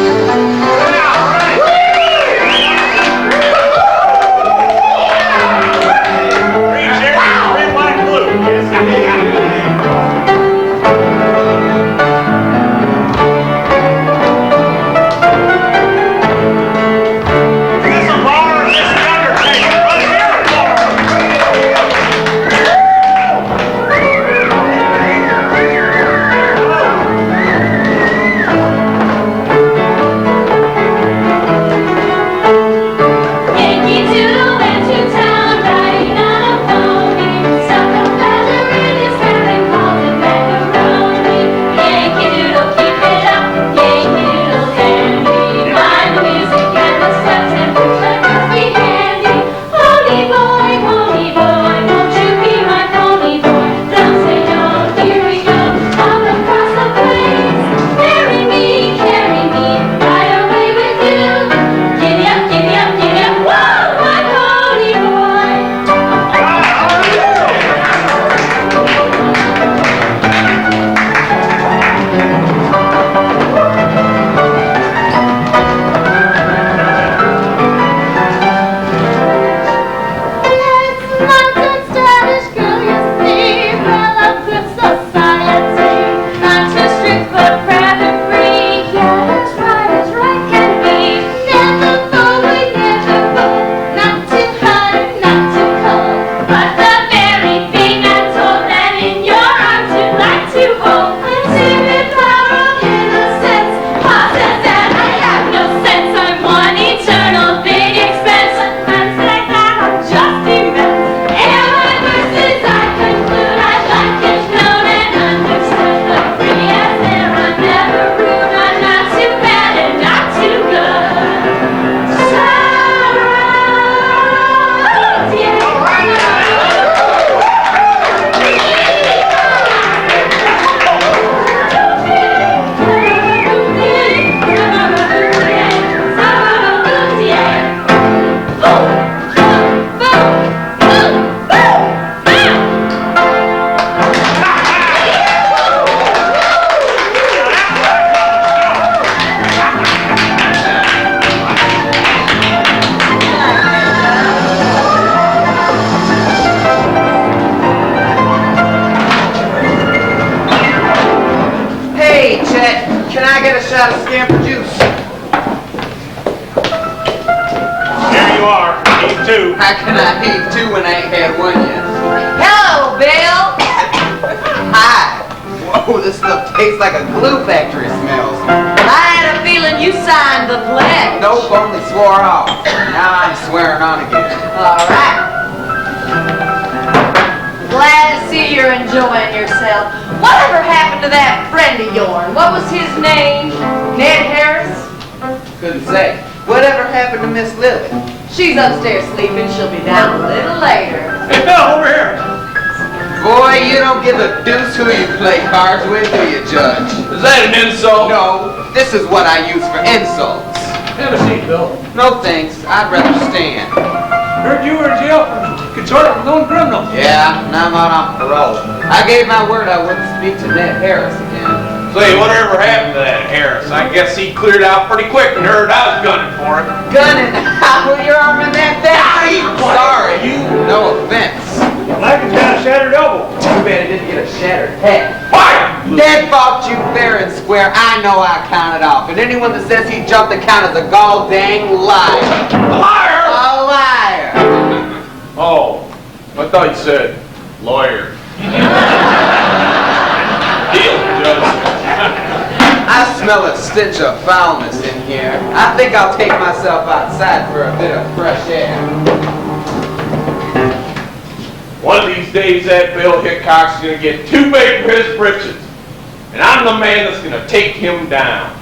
got a scan for juice. There you are. Heave two. How can I heave two when I ain't had one yet? Hello, Bill. Hi. Whoa, this stuff tastes like a glue factory smells. I had a feeling you signed the pledge. Nope, only swore off. Now I'm swearing on again. All right. Glad to see you're enjoying yourself. Whatever happened to that friend of yours? What was his name? Ned Harris? Couldn't say. Whatever happened to Miss Lily? She's upstairs sleeping. She'll be down a little later. Hey, Bill, over here. Boy, you don't give a deuce who you play cards with, do you, Judge? Is that an insult? No, this is what I use for insults. Have a seat, Bill. No thanks, I'd rather stand. Heard you were in jail for consorting with known criminals. Yeah, now I'm out on parole. I gave my word I wouldn't speak to Ned Harris again. Say, whatever happened to that Harris? I guess he cleared out pretty quick and heard I was gunning for him. Gunning? Well, you're arming that thing. Sorry, no offense. Like he's got a shattered elbow. Too bad he didn't get a shattered head. Fire! Ned fought you fair and square. I know I counted off. And anyone that says he jumped the count is a gall dang liar. Liar! A liar. Oh, I thought you said lawyer. Deal, Judge. I smell a stench of foulness in here. I think I'll take myself outside for a bit of fresh air. One of these days, that Bill Hickok's gonna get too big for his britches. And I'm the man that's gonna take him down.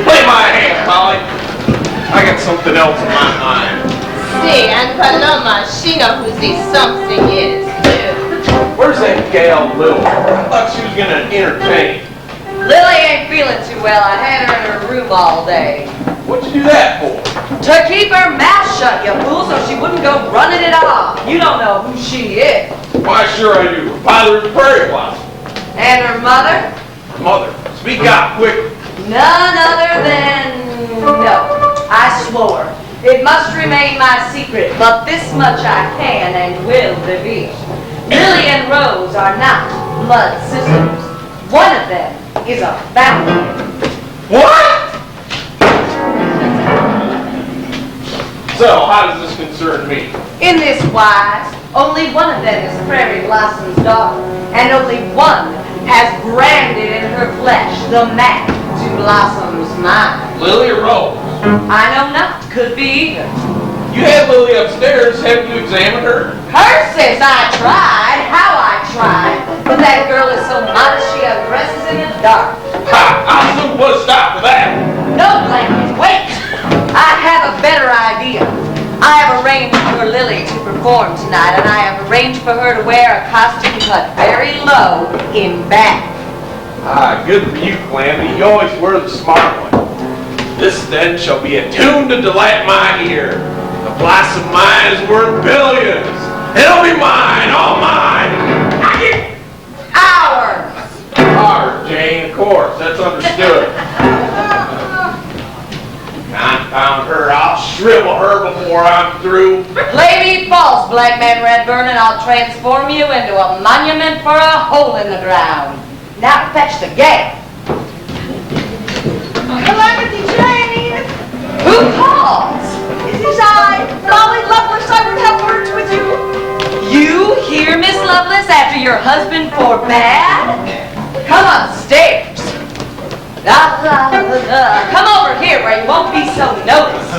Play my hand, Polly. I got something else in my mind. See, and Paloma, she know who this something is, too. Where's that gal, Lil? I thought she was gonna entertain. Lily ain't feeling too well. I had her in her room all day. What'd you do that for? To keep her mouth shut, you fool, so she wouldn't go running it off. You don't know who she is. Why, sure I do. Her father's a prairie blossom. And her mother? Her mother. Speak out, quick. None other than... No, I swore. It must remain my secret, but this much I can and will reveal. Lily and Rose are not blood sisters. One of them is a family. What? So, how does this concern me? In this wise, only one of them is Prairie Blossom's daughter, and only one has branded in her flesh the map to Blossom's mind. Lily or Rose? I know not. Could be either. You had Lily upstairs. Haven't you examined her? Her says I tried, how I tried, but that girl is so modest she undresses in the dark. Ha! I'll soon put a stop to that. No, Blanket, wait! I have a better idea. I have arranged for Lily to perform tonight, and I have arranged for her to wear a costume cut very low in back. Ah, good for you, Calamity. You always were the smart one. This then shall be a tune to delight my ear. The Blossom mine is worth billions. It'll be mine, all mine. Ours! Ours, Jane, of course. That's understood. Confound her. I'll shrivel her before I'm through. Play me false, Black Man Redburn, and I'll transform you into a monument for a hole in the ground. Now fetch the game. Calamity Jane! Who calls? It is I, Molly Lovelace. I would have words with you. You here, Miss Lovelace, after your husband forbade? Come upstairs. Come over here where you won't be so noticed.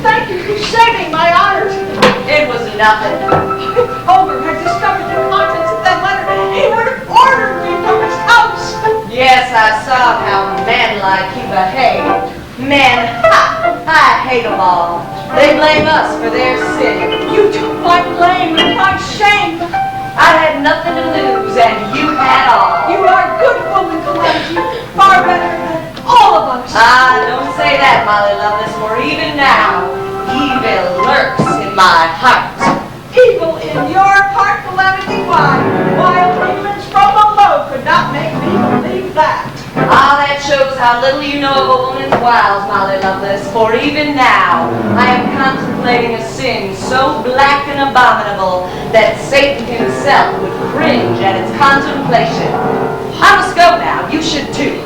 Thank you for saving my honors. It was nothing. If Homer had discovered the contents of that letter, he would have ordered me from his house. Yes, I saw how manlike he behaved. Men, I hate them all. They blame us for their sin. You took my blame and my shame. I had nothing to lose, and you had all. You are a good woman, Calamity. Far better than all of us. Ah, don't say that, Molly Lovelace, for even now, evil lurks in my heart. Evil in your heart, Calamity. Why? Wild demons from below could not make me believe that. Ah, that shows how little you know of a woman's wiles, Molly Lovelace, for even now I am contemplating a sin so black and abominable that Satan himself would cringe at its contemplation. I must go now. You should too.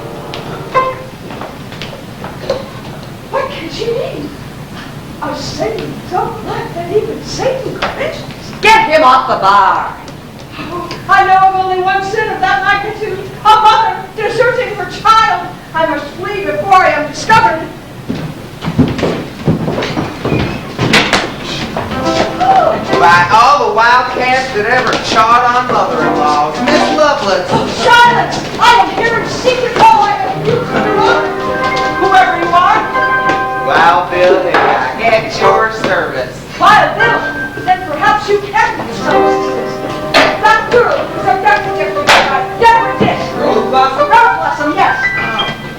What can she mean? A sin so black that even Satan cringes? Get him off the bar. I know of only one sin of that magnitude. A mother deserting her child. I must flee before I am discovered. By all the wildcats that ever chawed on mother-in-laws, Miss Lovelace. Silence! I am here in secret. Oh, I am you, whoever you are. Wild Bill, I get your service. Wild Bill, then perhaps you can be of some assistance. That girl was abducted yesterday by Deadwood Dick. Rose Blossom? Rose Blossom, yes.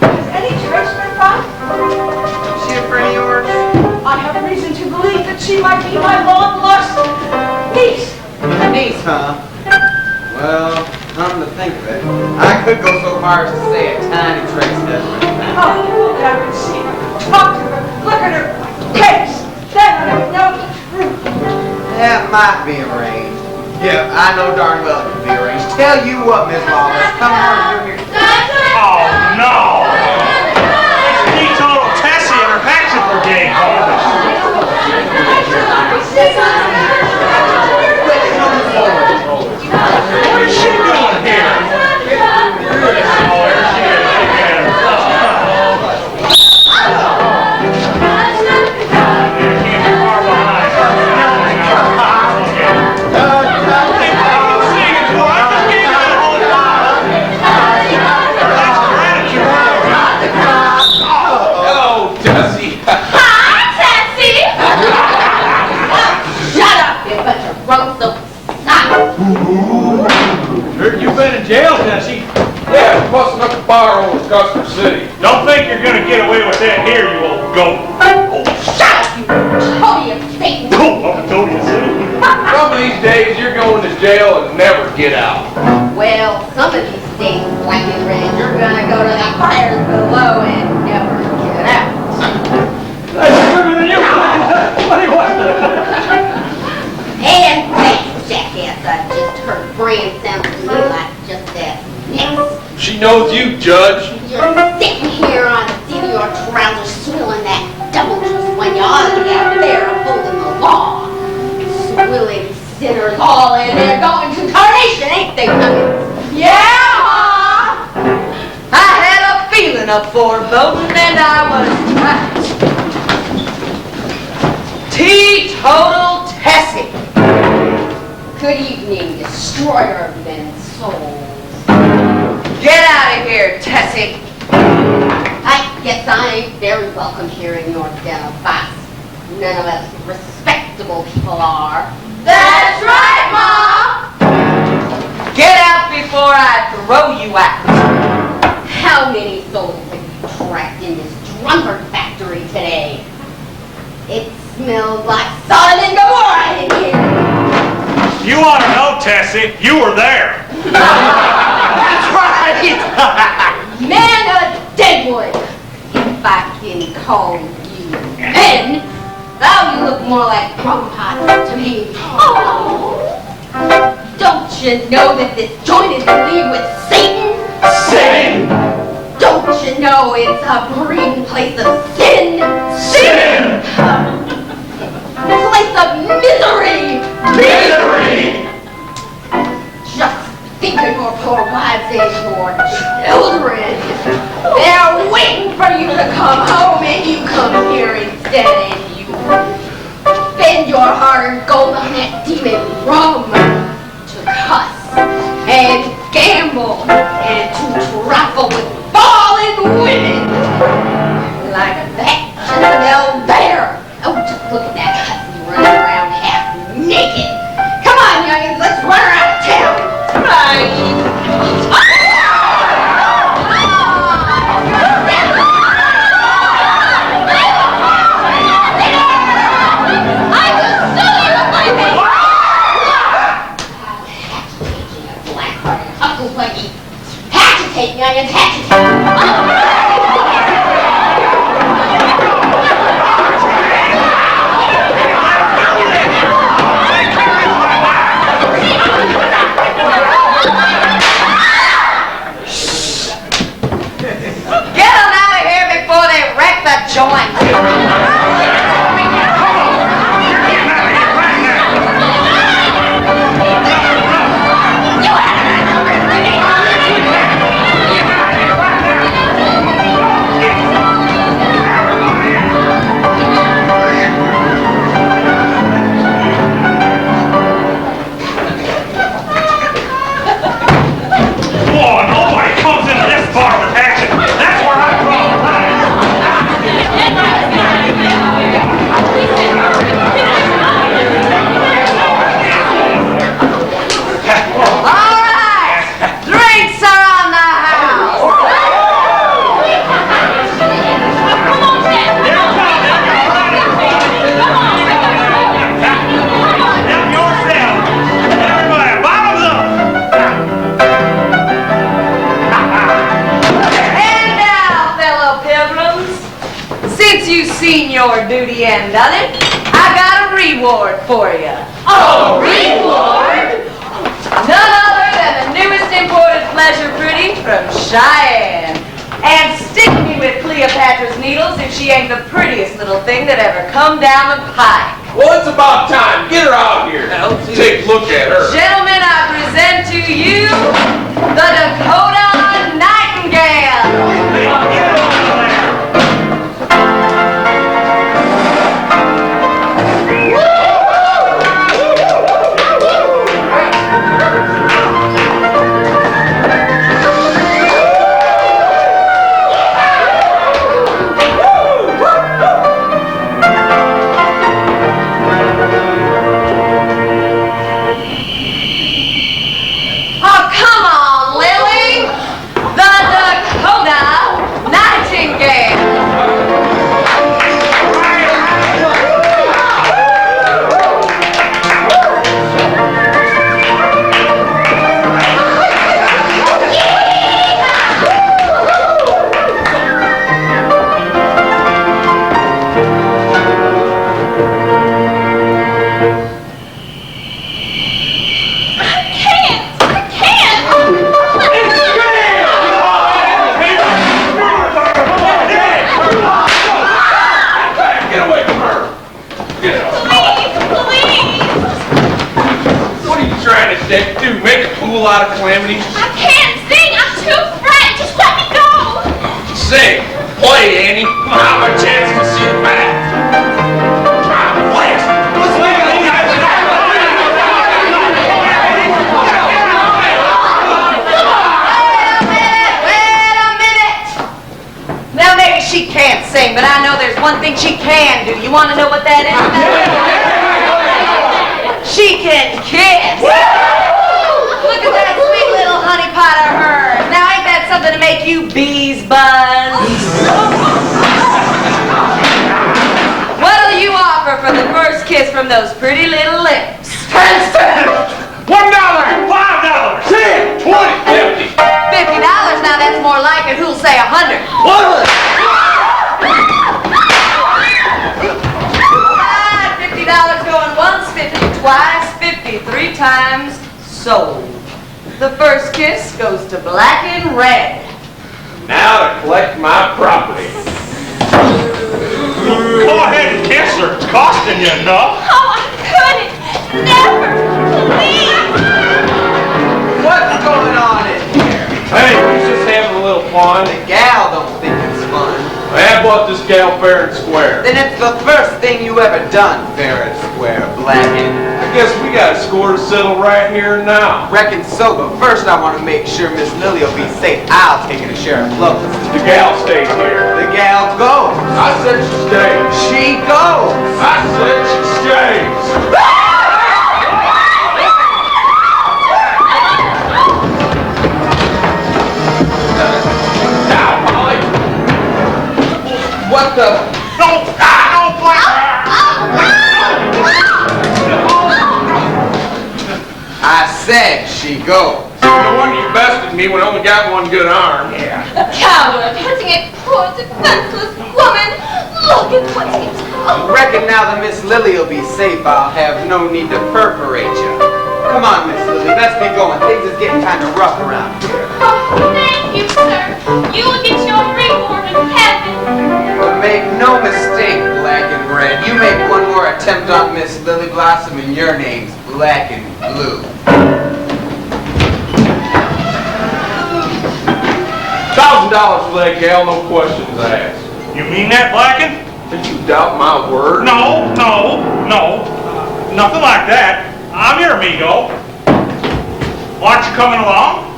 Has any trace been found? Is she a friend of yours? I have reason to believe that she might be my long-lost niece. Niece, huh? Well, come to think of it, I could go so far as to say a tiny trace has been found. Oh, look at her and see her. Talk to her. Look at her face. Then I would know the truth. That might be arranged. Yeah, I know darn well it can be arranged. Tell you what, Miss Lawless, come on, you're here. Oh, no! It's teetotal Tessie and her hatchet brigade. What is she doing here? Oh, there she is. Can't be far behind. Hello, Tessie. Hi, Tessie! Shut up, you bunch of gross up snot. Heard you been in jail, Tessie. Yeah, busting up a bar over in Custer City. Don't think you're gonna get away with that here, you old goat. Oh, shut up, you toady of Satan. Oh, I'm told you, City. Some of these days you're going to jail and never get out. Well, some of these days, Black and Red, you're gonna go to the fires below and never get out. That's bigger than you. What do you want? And that jackass I just heard brand sound to me like just that next. She knows you, Judge. You're sitting here on the seat of your trousers swilling that double juice when you ought to be out there upholding the law. Swilling sinners all in there going to tarnation, ain't they, Nuggets? Yeah! I had a feeling of foreboding and I was right. Teetotal Tessie. Good evening, destroyer of men's souls. Get out of here, Tessie. I guess I ain't very welcome here in your den of vice. None of us respectable people are. That's right, Ma! Get out before I throw you out. How many souls have you trapped in this drunkard factory today? It smells like Sodom and Gomorrah in here. You ought to know, Tessie. You were there. That's right! Man of Deadwood, if I can call you men, though you look more like crumpets to me. Oh, don't you know that this joint is in league with Satan? Sin! Don't you know it's a breeding place of sin? Sin! Place of misery! Misery! Just think of your poor wives and your children. They're waiting for you to come home and you come here instead and you spend your hard-earned gold on that demon rum to cuss and gamble and to trifle with fallen women like that Jezebel there. Oh, just look at that hussy running around half naked. Come on, youngins, let's run her out of town. Agitate, youngins, agitate. seen your duty and done it, I got a reward for you. A reward? None other than the newest imported pleasure pretty from Cheyenne. And stick me with Cleopatra's needles if she ain't the prettiest little thing that ever come down the pike. Well, it's about time. Get her out here. Take a look at her. Gentlemen, I present to you the Dakota Nightingale. Make a fool out of Calamity. I can't sing. I'm too frightened. Just let me go. Sing. Play, Annie. I'll have a chance to see it back. Play it. Wait a minute. Now maybe she can't sing, but I know there's one thing she can do. You want to know what that is? She can kiss. Look at that sweet little honey pot of hers. Now ain't that something to make you bees buzz? What'll you offer for the first kiss from those pretty little lips? 10 cents! $1! $5! $10! $20! $50! $50, now that's more like it. Who'll say 100? What? $50 going once, 50 twice, 50 3 times, sold. The first kiss goes to black and red. Now to collect my property. Go ahead and kiss her. It's costing you enough. Oh, I couldn't. Never. Please. What's going on in here? Hey, we're just having a little fun. The gal don't think it's fun. I bought this gal fair and square. Then it's the first thing you ever done, fair and square, Blackie. I guess we got a score to settle right here and now. Reckon so, but first I want to make sure Miss Lily will be safe. I'll take her to Sheriff Lowe's. The gal stays here. The gal goes. I said she stays. She goes. I said she stays. Now, Polly. What the? Don't blame her. I said she goes. No wonder you bested me when I only got one good arm. Yeah. Coward, hunting a poor defenseless woman. Look at what he's done. Reckon now that Miss Lily will be safe, I'll have no need to perforate you. Come on, Miss Lily, let's be going. Things is getting kind of rough around here. Oh, thank you, sir. You will get your reward in heaven. But make no mistake, Black and Red. You make one more attempt on Miss Lily Blossom and your name's Black and Blue. $1,000 for that gal, no questions asked. You mean that, Blackin'? Did you doubt my word? No. Nothing like that. I'm your amigo. Aren't you coming along?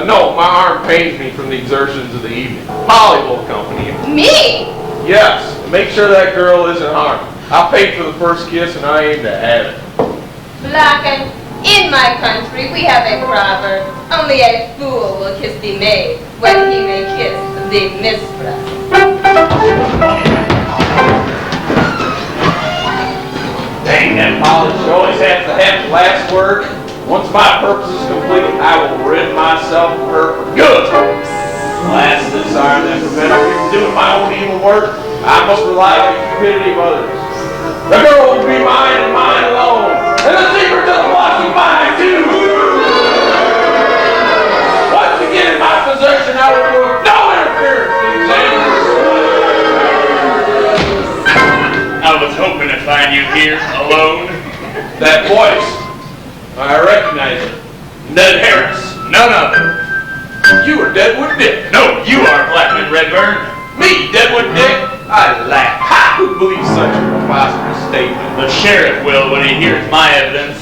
No, my arm pains me from the exertions of the evening. Polly will accompany you. Me? Yes, make sure that girl isn't harmed. I paid for the first kiss and I aim to have it. Blackin', in my country we have a proverb. Only a fool will kiss the maid when he may kiss the mistress. Dang, that Polly, she always has to have the last word. Once my purpose is complete, I will rid myself of her for good. Blast this iron that prevents me from doing my own evil work. I must rely on the cupidity of others. The girl will be mine and mine alone. And the secret to the watch will be mine too. Once you get in my possession, I will do no interference in exams. I was hoping to find you here, alone. That voice, I recognize it. Ned Harris, none other. You are Deadwood Dick. No, you are Blackman Redburn. Me, Deadwood Dick? I laugh. Ha! Who believes such a preposterous statement? The sheriff will when he hears my evidence.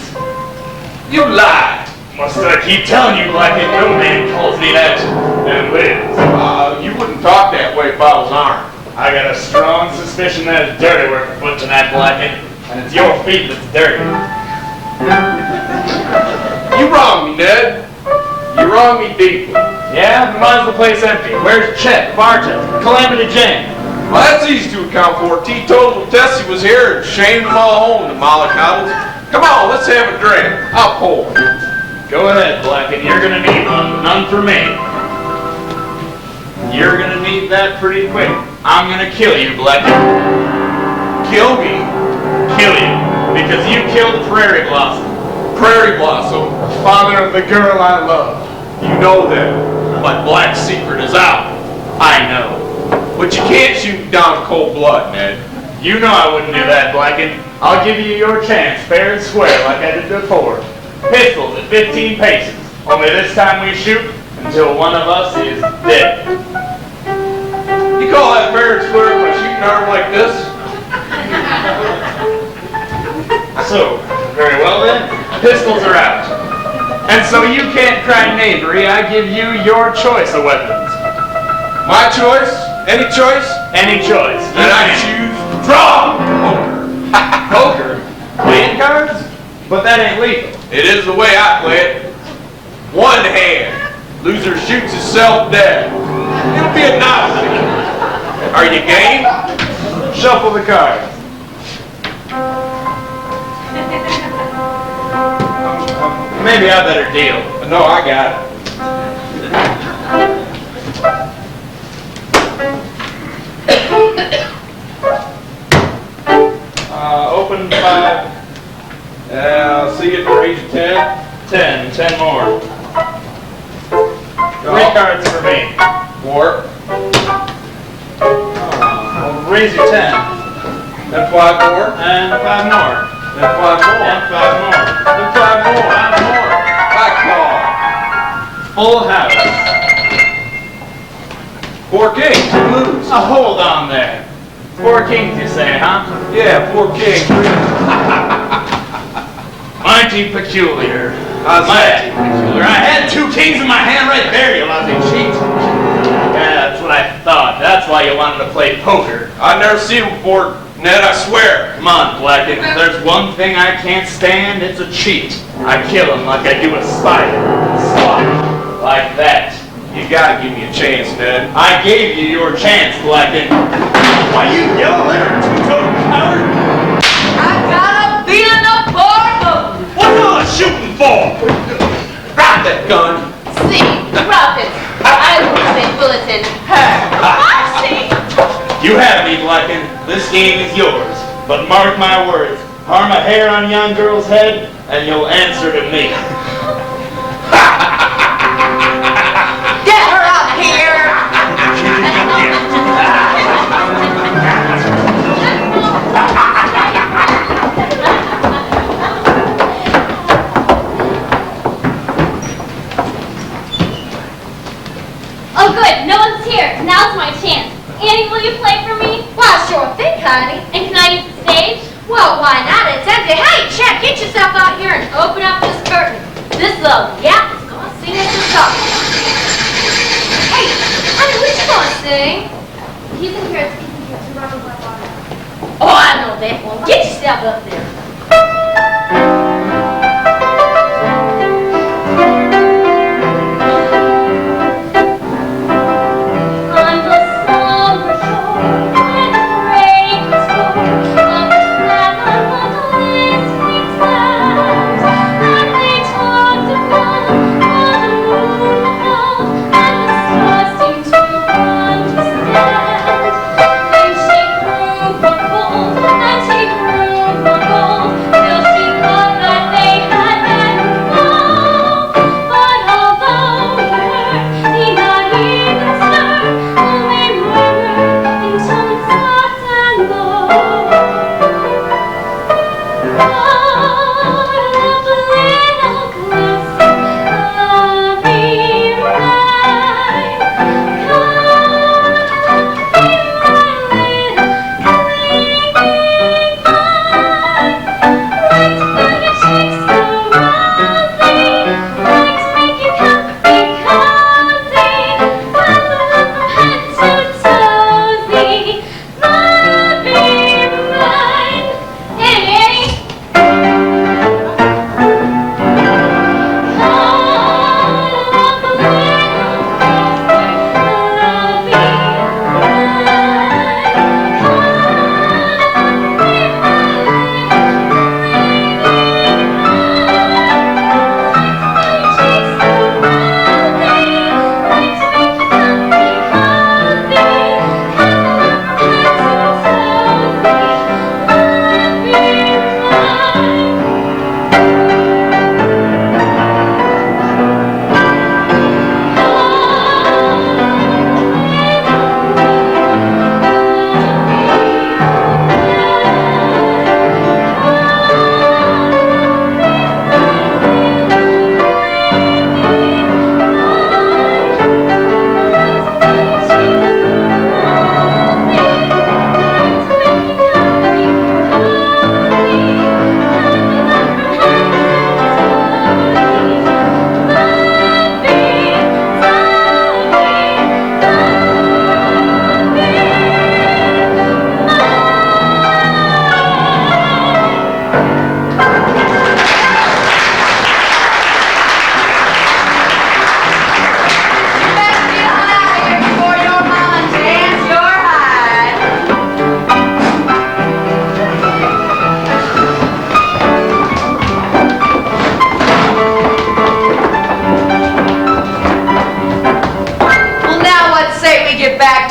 You lie. Must I keep telling you, Blackman? No man calls me that and lives. You wouldn't talk that way if I was armed. I got a strong suspicion that it's dirty work afoot tonight, Blackman, and it's your feet that's dirty. You wrong me, Ned. You wrong me deeply. Yeah? Why's the place empty? Where's Chet, bartender, Calamity Jane? Well, that's easy to account for. Teetotal Tessie was here and shamed them all home, the mollycoddles. Come on, let's have a drink. I'll pour. Go ahead, Blackman. You're gonna need one. None for me. You're gonna need that pretty quick. I'm gonna kill you, Blackman. Kill me? Kill you. Because you killed Prairie Blossom. Prairie Blossom, father of the girl I love. You know that. My black secret is out. I know. But you can't shoot me down in cold blood, Ned. You know I wouldn't do that, Blacken. I'll give you your chance, fair and square, like I did before. Pistols at 15 paces. Only this time we shoot until one of us is dead. You call that fair and square by shooting arm like this? So, very well then. Pistols are out. And so you can't cry knavery. I give you your choice of weapons. My choice? Any choice? Any choice. Then I choose draw poker. Poker? Playing cards? But that ain't lethal. It is the way I play it. One hand. Loser shoots himself dead. It'll be a novelty. Are you game? Shuffle the cards. Maybe I better deal. No, I got it. Open 5. I'll see you at the range of 10. 10 more. Go. 3 cards for me. 4. I'll raise you 10. Then 5 more. And 5 more. Then 5 more. And 5 more. Then 5 more. 5 more. I call. Full house. 4 kings. You lose. Hold on there. 4 kings, you say, huh? Yeah, 4 kings. Mighty peculiar. How's Mighty that? peculiar. I had 2 kings in my hand right there, you lousy cheat. Yeah, that's what I thought. That's why you wanted to play poker. I've never seen him before, Ned, I swear. Come on, Blacken. If there's one thing I can't stand, it's a cheat. I kill him like I do a spider. Slaughter. Like that. You gotta give me a chance, Ned. I gave you your chance, Blacken. Why, you yellow letter, two-toed coward? I got a feeling of horrible. What are you shooting for? Drop that gun. See, drop it. I will say bulletin her. Mercy! You have me, Blacken. This game is yours. But mark my words. Harm a hair on yon girl's head, and you'll answer to me. Get her out of here. Oh, good. No one's here. Now's my chance. Annie, will you play for me? Why, sure thing, honey. And can I use the stage? Well, why not? It's empty. Hey, Chet, get yourself out here and open up this curtain. This little yap is gonna sing us a song. Hey, honey, what you gonna sing? He's in here. It's Robert Blackwater. Oh, I know that one. Get yourself up there. On the summer shore, when the rain was pouring, on the flat of the glistening sands, and they talked about all the moon above, and the stars seemed to understand. Then she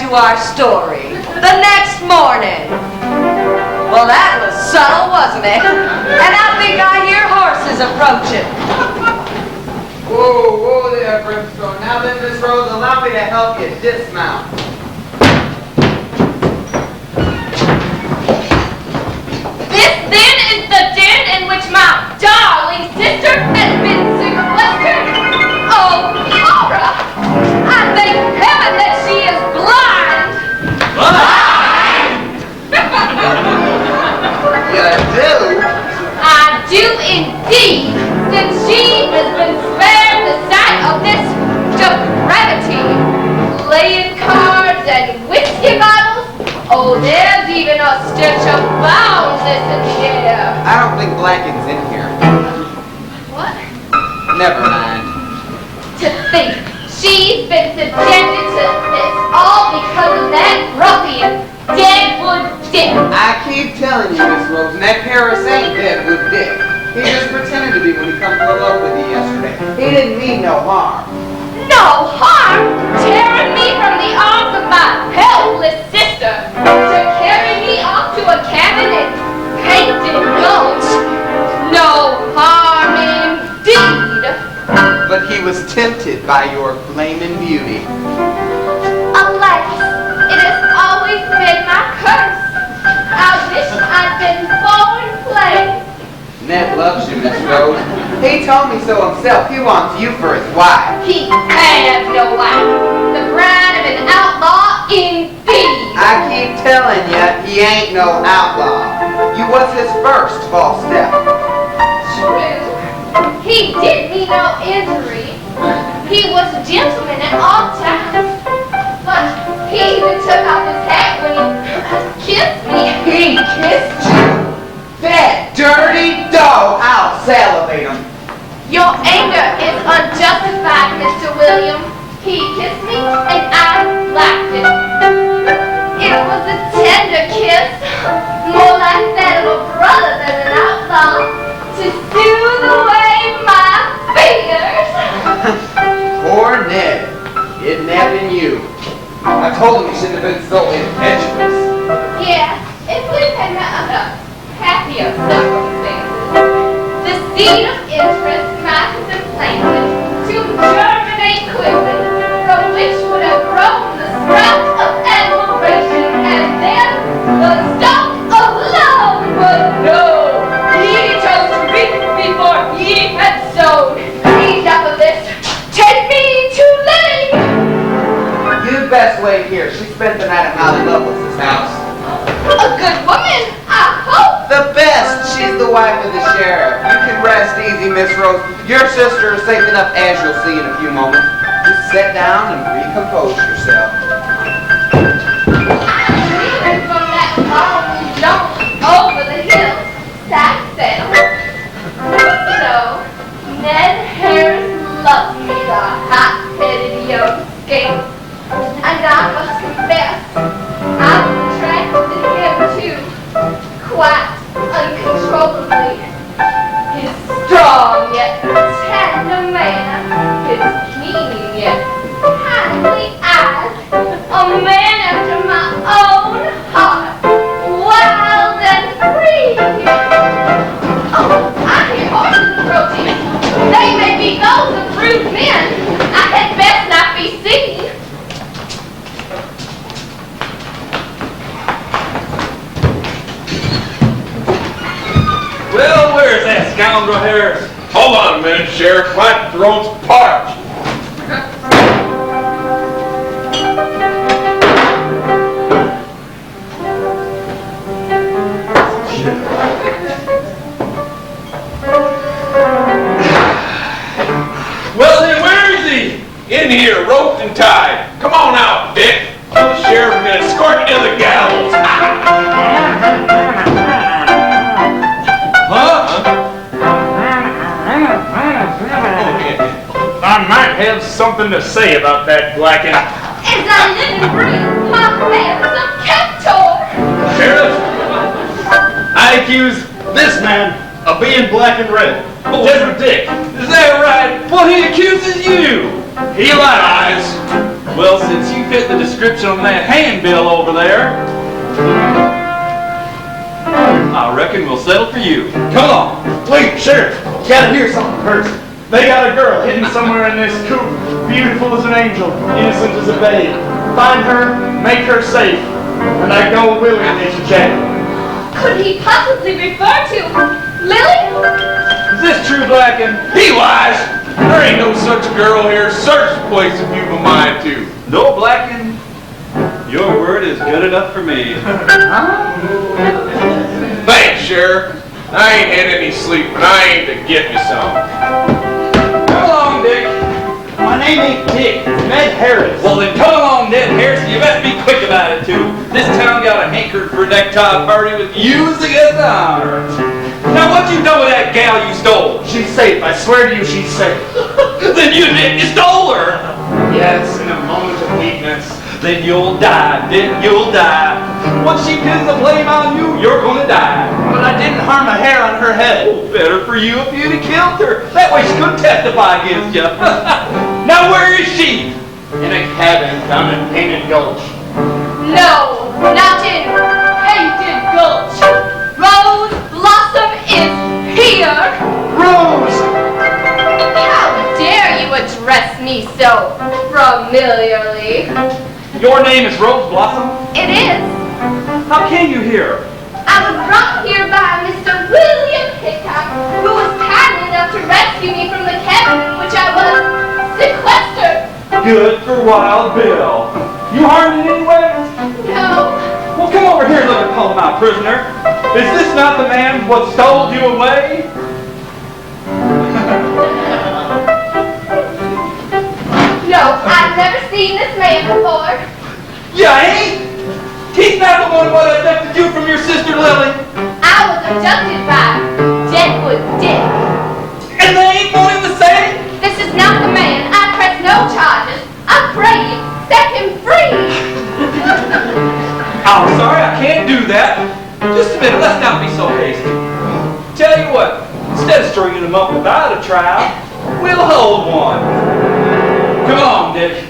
to our story. The next morning. Well, that was subtle, wasn't it? And I think I hear horses approaching. Whoa, whoa there, Brimstone. Now then, Miss Rose, allow me to help you dismount. This then is the den in which my darling sister has been sequestered. Oh, horror! I thank heaven that she is blind. You do? I do indeed, since she has been spared the sight of this depravity. Playing cards and whiskey bottles. Oh, there's even a stench of foulness in the air. I don't think Blacken's in here. What? Never mind. To think she's been subjected to this all because of that ruffian, Deadwood Dick. I keep telling you, Miss Rose, and that Paris ain't Deadwood Dick. He just pretended to be when he come to elope with you yesterday. He didn't mean no harm. No harm tearing me from the arms of my helpless sister to carry me off to a cabin in Painted Gulch. No harm indeed. But he was tempted by your flaming beauty. Alas, it has always been my curse. I wish I'd been born plain. Ned loves you, Miss Rose. He told me so himself. He wants you for his wife. He has no wife. The bride of an outlaw indeed. I keep telling you, he ain't no outlaw. You was his first false step. True. He did me no injury. He was a gentleman at all times. But he even took off his hat when he kissed me. He kissed you? That dirty dog! I'll salivate him. Your anger is unjustified, Mr. William. He kissed me and I liked it. It was a tender kiss, more like that of a brother than an outlaw, to soothe away my fears. Poor Ned. Kidnapping you. I told him he shouldn't have been so impetuous. Yeah, if we'd had my out of happier circumstances, the seed of interest might have been planted to germinate quickly, from which would have grown the sprout of admiration, and then the stalk of love. But no, ye chose to reap before ye had sown. Enough of this. Take me to Lily. You'd best wait here. She spent the night at Molly Lovelace's house. A good woman, I hope. The best. She's the wife of the sheriff. You can rest easy, Miss Rose. Your sister is safe enough, as you'll see in a few moments. Just sit down and recompose yourself. Leaving from that long jump over the hills, that fell. So, Ned Harris loves me, the hot-headed young scamp. And I must confess, I've attracted him too, quite uncontrollably. His strong yet tender man, his keen yet kindly eyes, a man after my own heart, wild and free. Oh, I hear horses approaching. They may be those of rude men. I had best not be seen. Well, where's that scoundrel Harris? Hold on a minute, Sheriff. My throat's parched. Well, then where is he? In here, roped and tied. Come on out, Dick. The sheriff is gonna escort you to the gallows. I might have something to say about that, Blackin. As I live and breathe, my family's a captor. Sheriff, I accuse this man of being black and red. Deadwood Dick. Is that right? Well, he accuses you. He lies. Well, since you fit the description on that handbill over there, I reckon we'll settle for you. Come on. Wait, Sheriff, you gotta hear something first. They got a girl hidden somewhere in this coop, beautiful as an angel, innocent as a babe. Find her, make her safe, and I go willingly to jail. Could he possibly refer to Lily? Is this true, Blackin? He lies. There ain't no such girl here. Search the place if you've a mind to. No, Blackin. Your word is good enough for me. Thanks, Sheriff. I ain't had any sleep, and I aim to get me some. Come along, Dick. My name ain't Dick, it's Ned Harris. Well, then come along, Ned Harrison. You better be quick about it, too. This town got a hankered for a necktie party with you as the guest of honor. Now, what you done with that gal you stole? She's safe, I swear to you she's safe. Then you admit you stole her. Yes, in a moment of weakness. Then you'll die, Dick, you'll die. Once she pins the blame on you, you're gonna die. But I didn't harm a hair on her head. Oh, better for you if you'd have killed her. That way she couldn't testify against you. Now where is she? In a cabin down in Painted Gulch. No, not in Painted Gulch. Rose Blossom is here. Rose! How dare you address me so familiarly? Your name is Rose Blossom? It is. How came you here? I was brought here by Mr. William Hickok, who was kind enough to rescue me from the cabin in which I was sequestered. Good for Wild Bill. You harmed in any way? No, Well, come over here and let me call him out, prisoner. Is this not the man what stole you away? no, I've never seen this man before. You ain't? He's not the one what abducted you from your sister Lily. I was abducted by Deadwood Dick. And they ain't one and the same? This is not the man. I press no charges. I pray you, set him free. I'm sorry, I can't do that. Just a minute, let's not be so hasty. Tell you what, instead of stringing them up without a trial, we'll hold one. Come on, Dick.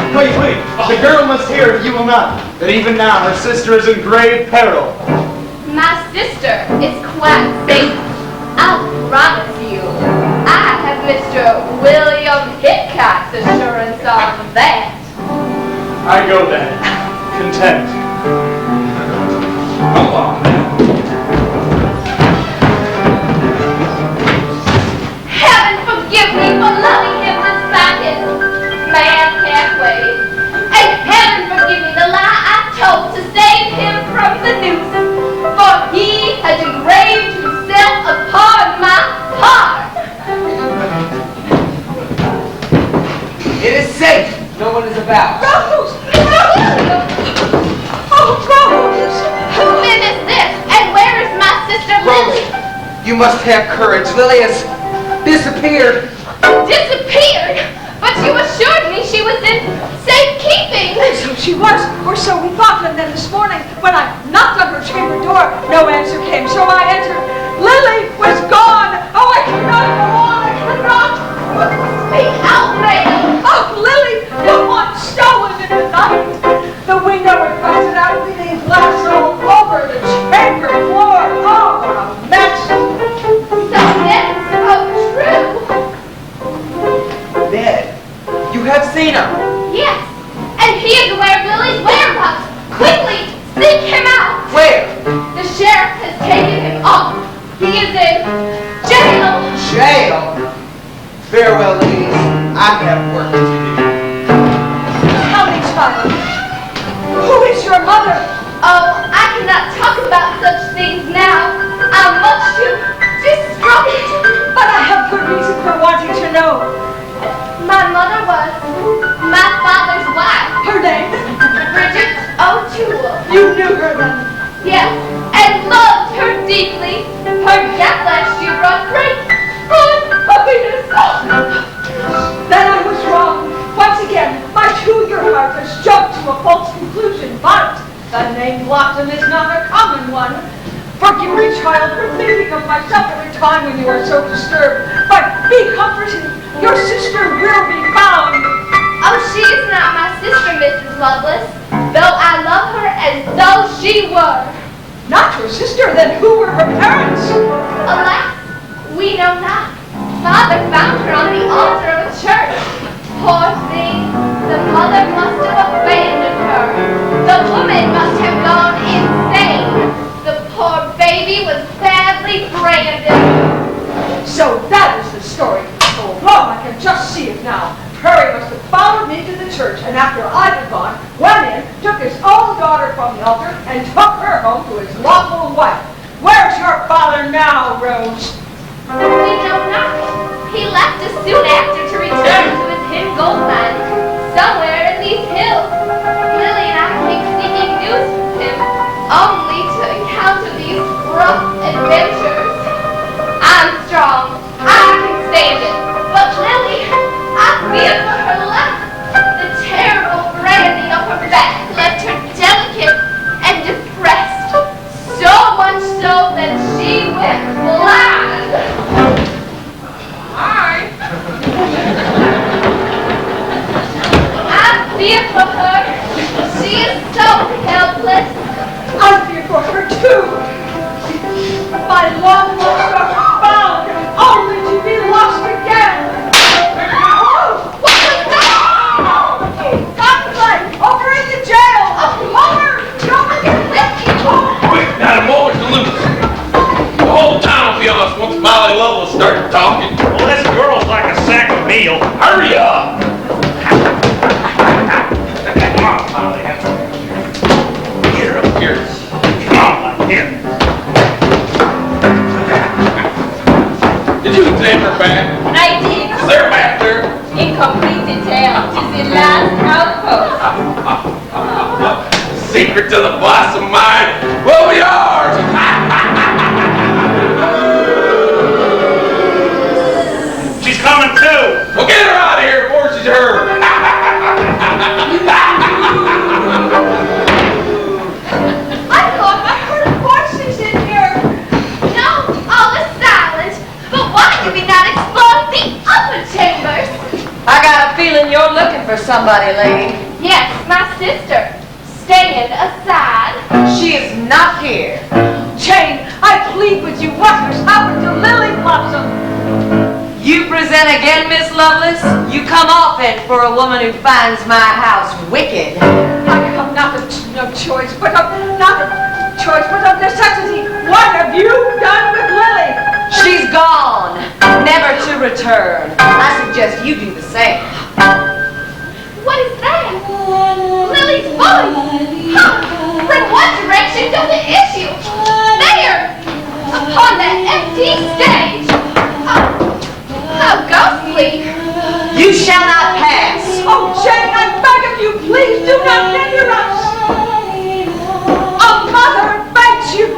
Wait, the girl must hear, if you will not, that even now her sister is in grave peril. My sister is quite safe. I promise you. I have Mr. William Hitchcock's assurance on that. I go then, content. Come on now. Heaven forgive me for loving him despite his madcap ways. And heaven forgive me the lie I told to save him from the noose. For he has engraved himself upon my heart. It is safe. No one is about. Rose! Rose! Oh, Rose! Who then is this? And where is my sister Lily? Rose, you must have courage. Lily has disappeared. Disappeared? But you assured me she was in safekeeping. And so she was, or so we thought. And then this morning, when I knocked on her chamber door, no answer came. So I entered. Lily was gone. Oh, I cannot go on. I cannot. Speak out, Rachel. Oh, Lily, the one stolen in the night. The window was busted out, leaving glass all over the chamber floor. Oh, what a mess. So that's so true. Ned, you have seen her. Yes, and he is aware of Lily's whereabouts. Quickly, seek him out. Where? The sheriff has taken him off. He is in jail. Jail. Farewell, ladies. I have work to do. Tell me, child, who is your mother? Oh, I cannot talk about such things now. I'm much too distraught. But I have good reason for wanting to know. My mother was my father's wife, Her name? Bridget O'Toole. You knew her then. Yes, and loved her deeply. Her death last year brought great unhappiness. Then I was wrong. Once again, my 2-year heart has jumped to a false conclusion. But the name Blossom is not a common one. Forgive me, child, for thinking of myself every time when you are so disturbed. But be comforted. Your sister will be found. Oh, she is not my sister, Mrs. Lovelace, though I love her as though she were. Not your sister, then who were her parents? Alas, we know not. Father found her on the altar of a church. Poor thing, the mother must have abandoned her. The woman must have gone insane. The poor baby was badly branded. So that is the story. Oh, I can just see it now. Prairie must have followed me to the church, and after I had gone, went in, took his own daughter from the altar, and took her home to his lawful wife. Where's your father now, Rose? We know not. He left us soon after to return to his hidden gold mine, somewhere in these hills. Lily and I keep seeking news from him, only to encounter these rough adventures. I'm strong. I can stand it. But Lily, I fear for her life. The terrible branding of her back left her delicate and depressed. So much so that she went blind. Hi. I fear for her. She is so helpless. I fear for her, too. My long lost daughter found, only to be lost again. Oh! What was that? Gunplay! Over in the jail! Over! Don't forget whiskey! Quick, not a moment to lose. The whole town will be on us once Molly Lovelace starts talking. Well, this girl's like a sack of meal. Hurry up! Come on, Molly. Get her up here. Come on, here. Did you examine her back? I did. Is there a map there? In complete detail. It is the last outpost. Secret to the Blossom Mine will be ours! She's coming too. Well, get her out of here before she's heard! I thought I heard voices in here. No, all is silent. But why do we not explore the upper chambers? I got a feeling you're looking for somebody, lady. Yes, my sister. Stand aside. She is not here. Jane, I plead with you, what has happened to Lily Blossom? You present again, Miss Lovelace? You come often for a woman who finds my house wicked. I come not of choice, but of necessity. What have you done with Lily? She's gone, never to return. I suggest you do the same. What is that? Lily's voice! Huh! From what direction does it issue? There! Upon that empty stage! How ghostly! You shall not pass. Oh, Jane, I beg of you, please do not hinder us. A mother begs you.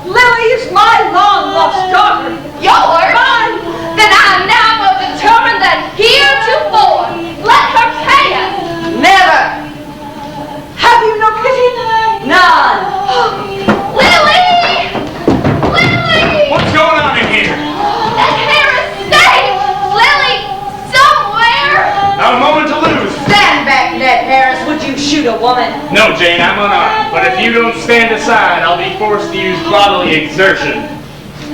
Lily is my long-lost daughter. Yours? Mine. Then I am now more determined than heretofore. Let her pay us. Never. Have you no pity? None. Lily! Lily! What's going on in here? That hair is safe! Lily, somewhere! Not a moment to lose. Stand back, Ned Harris. Would you shoot a woman? No, Jane, I'm unarmed. But if you don't stand aside, I'll be forced to use bodily exertion.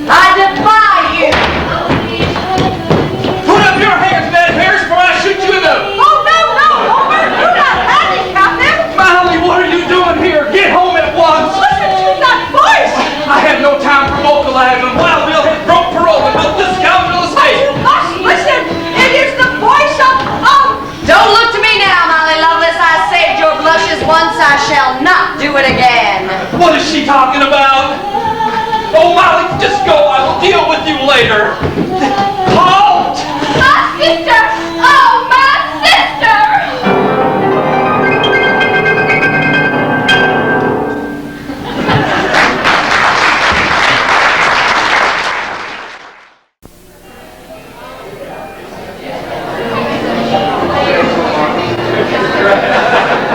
I defy you. Put up your hands, Ned Harris, before I shoot you in the... Oh, no, Homer, do not handicap him. Molly, what are you doing here? Get home at once. Listen to that voice. I have no time for vocalizing. Wild Bill has broke parole and built this scoundrel estate. You must listen. It is the voice of... Don't look to me now, Molly Lovelace. I saved your blushes once. I shall not do it again. What is she talking about? Oh, Molly, just go. I will deal with you later. Halt! My sister! Oh, my sister!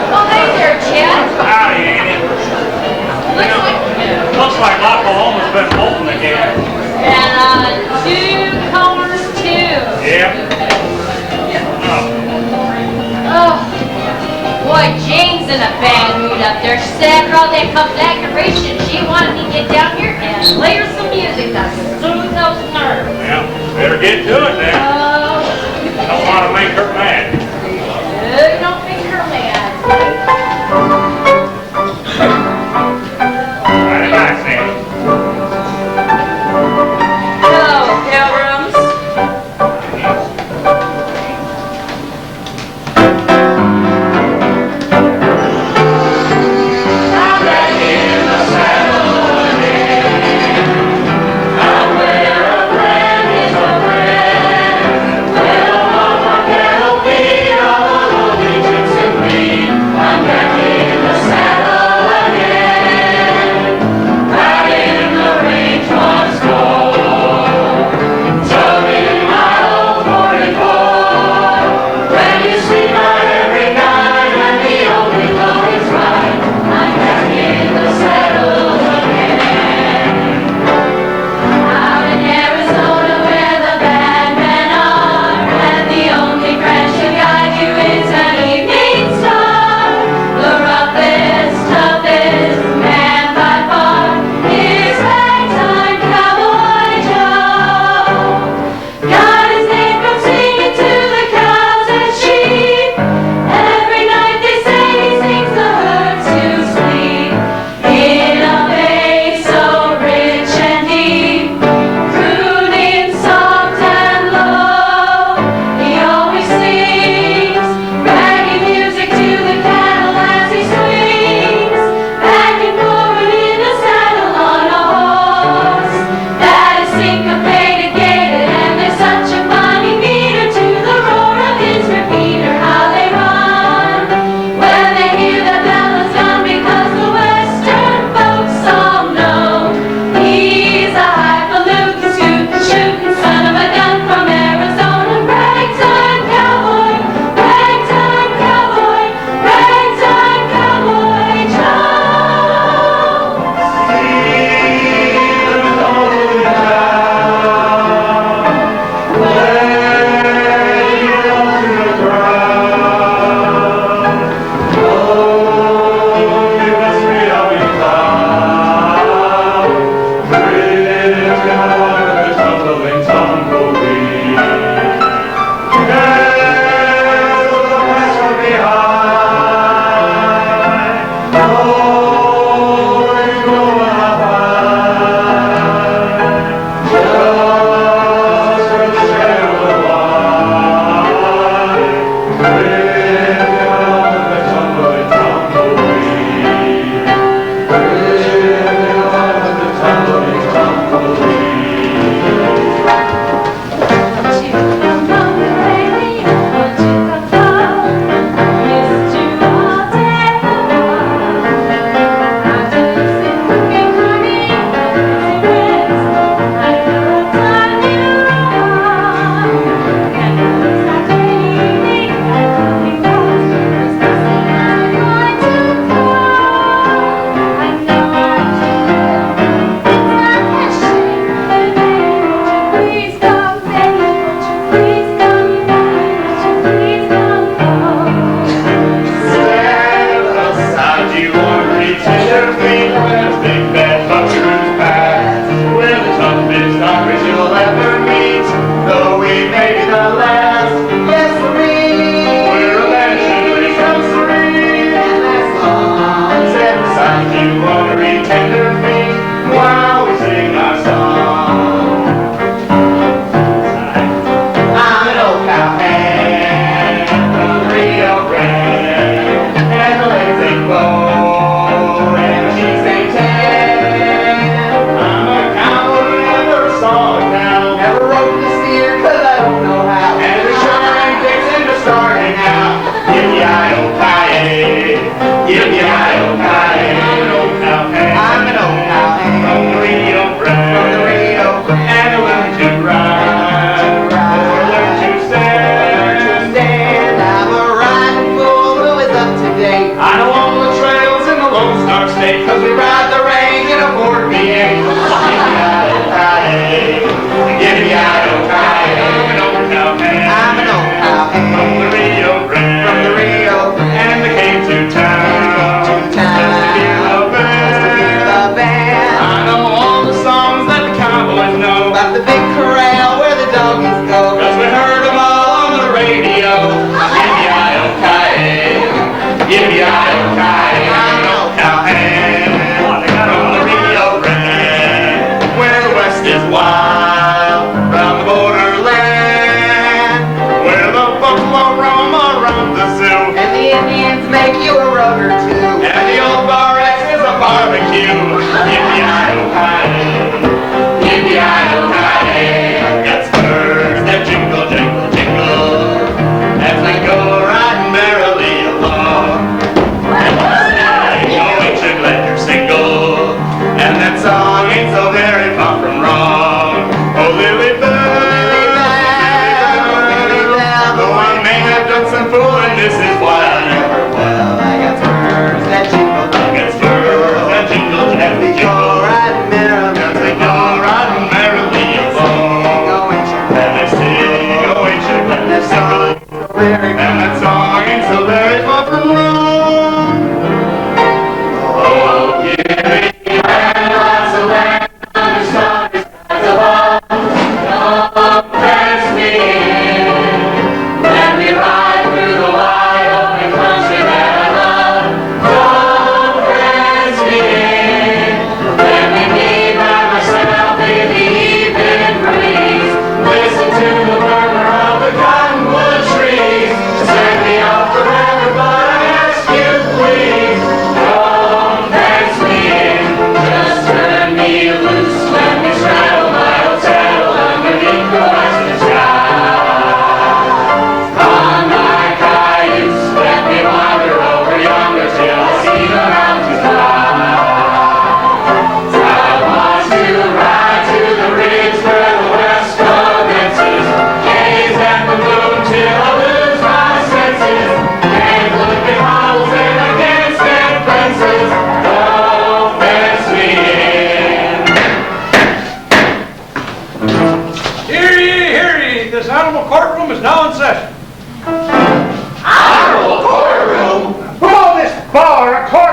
Oh, hey there, Chet. Howdy, Annie. Looks like Oklahoma's been molten again. And 2 combers too. Yeah. Oh, boy, Jane's in a bad mood up there. She said after all that conflagration, she wanted me to get down here and play her some music to soothe those nerves. Well, better get to it then. I don't want to make her mad. You don't make her mad. Right, nice, Annie. Hello, pilgrims.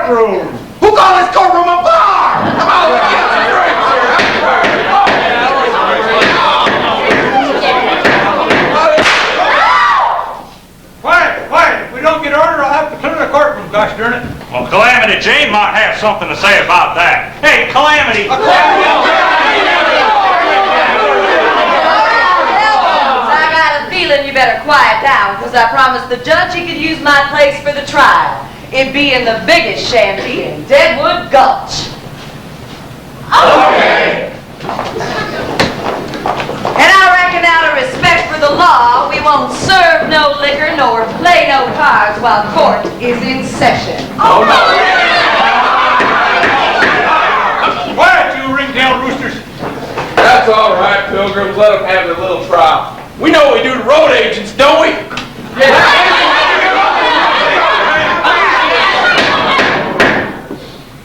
courtroom. Who called this courtroom a bar? Come on, let's get some drinks here. gosh darn it. Well, Calamity Jane might have something to say about that. Hey, Calamity! I got a feeling you better quiet down, because I promised the judge he could use my place for the trial. It being the biggest shanty in Deadwood Gulch. Okay. And I reckon out of respect for the law, we won't serve no liquor nor play no cards while court is in session. Quiet, you ring-tailed roosters. That's all right, Pilgrims. Let them have their little trial. We know what we do to road agents, don't we?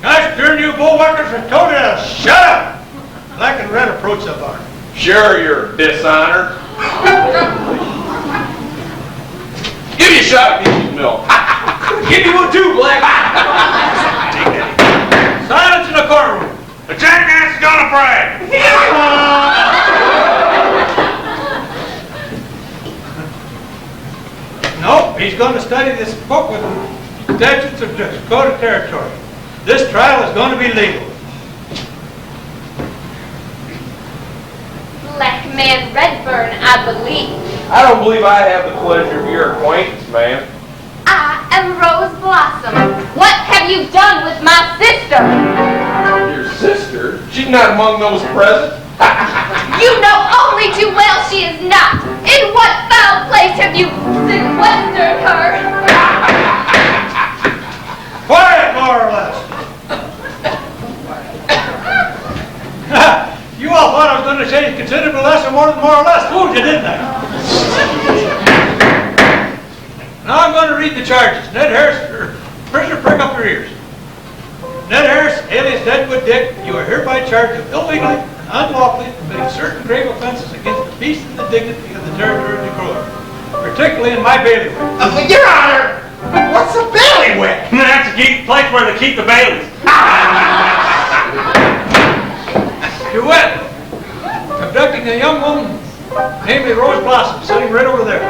Gosh darn you bullwhackers, I told you to shut up. Black and red approach so far. Sure, you're dishonored. Give me a shot of Peach's milk. Give me one too, Black. Silence in the courtroom. The jackass is gonna brag! Nope, he's going to study this book with the statutes of Dakota Territory. This trial is going to be legal. Black man Redburn, I believe. I don't believe I have the pleasure of your acquaintance, ma'am. I am Rose Blossom. What have you done with my sister? Your sister? She's not among those present. You know only too well she is not. In what foul place have you sequestered her? Quiet, more or less. You all thought I was going to say considerably less or more or less. Fooled you, didn't I? Now I'm going to read the charges. Ned Harris, prisoner, prick up your ears. Ned Harris, alias Deadwood Dick, you are hereby charged with illegally and unlawfully committing certain grave offenses against the peace and the dignity of the territory of Dakota, particularly in my bailiwick. Your Honor, what's a bailiwick? That's the place where they keep the bailies. You wet, abducting a young woman, namely Rose Blossom, sitting right over there.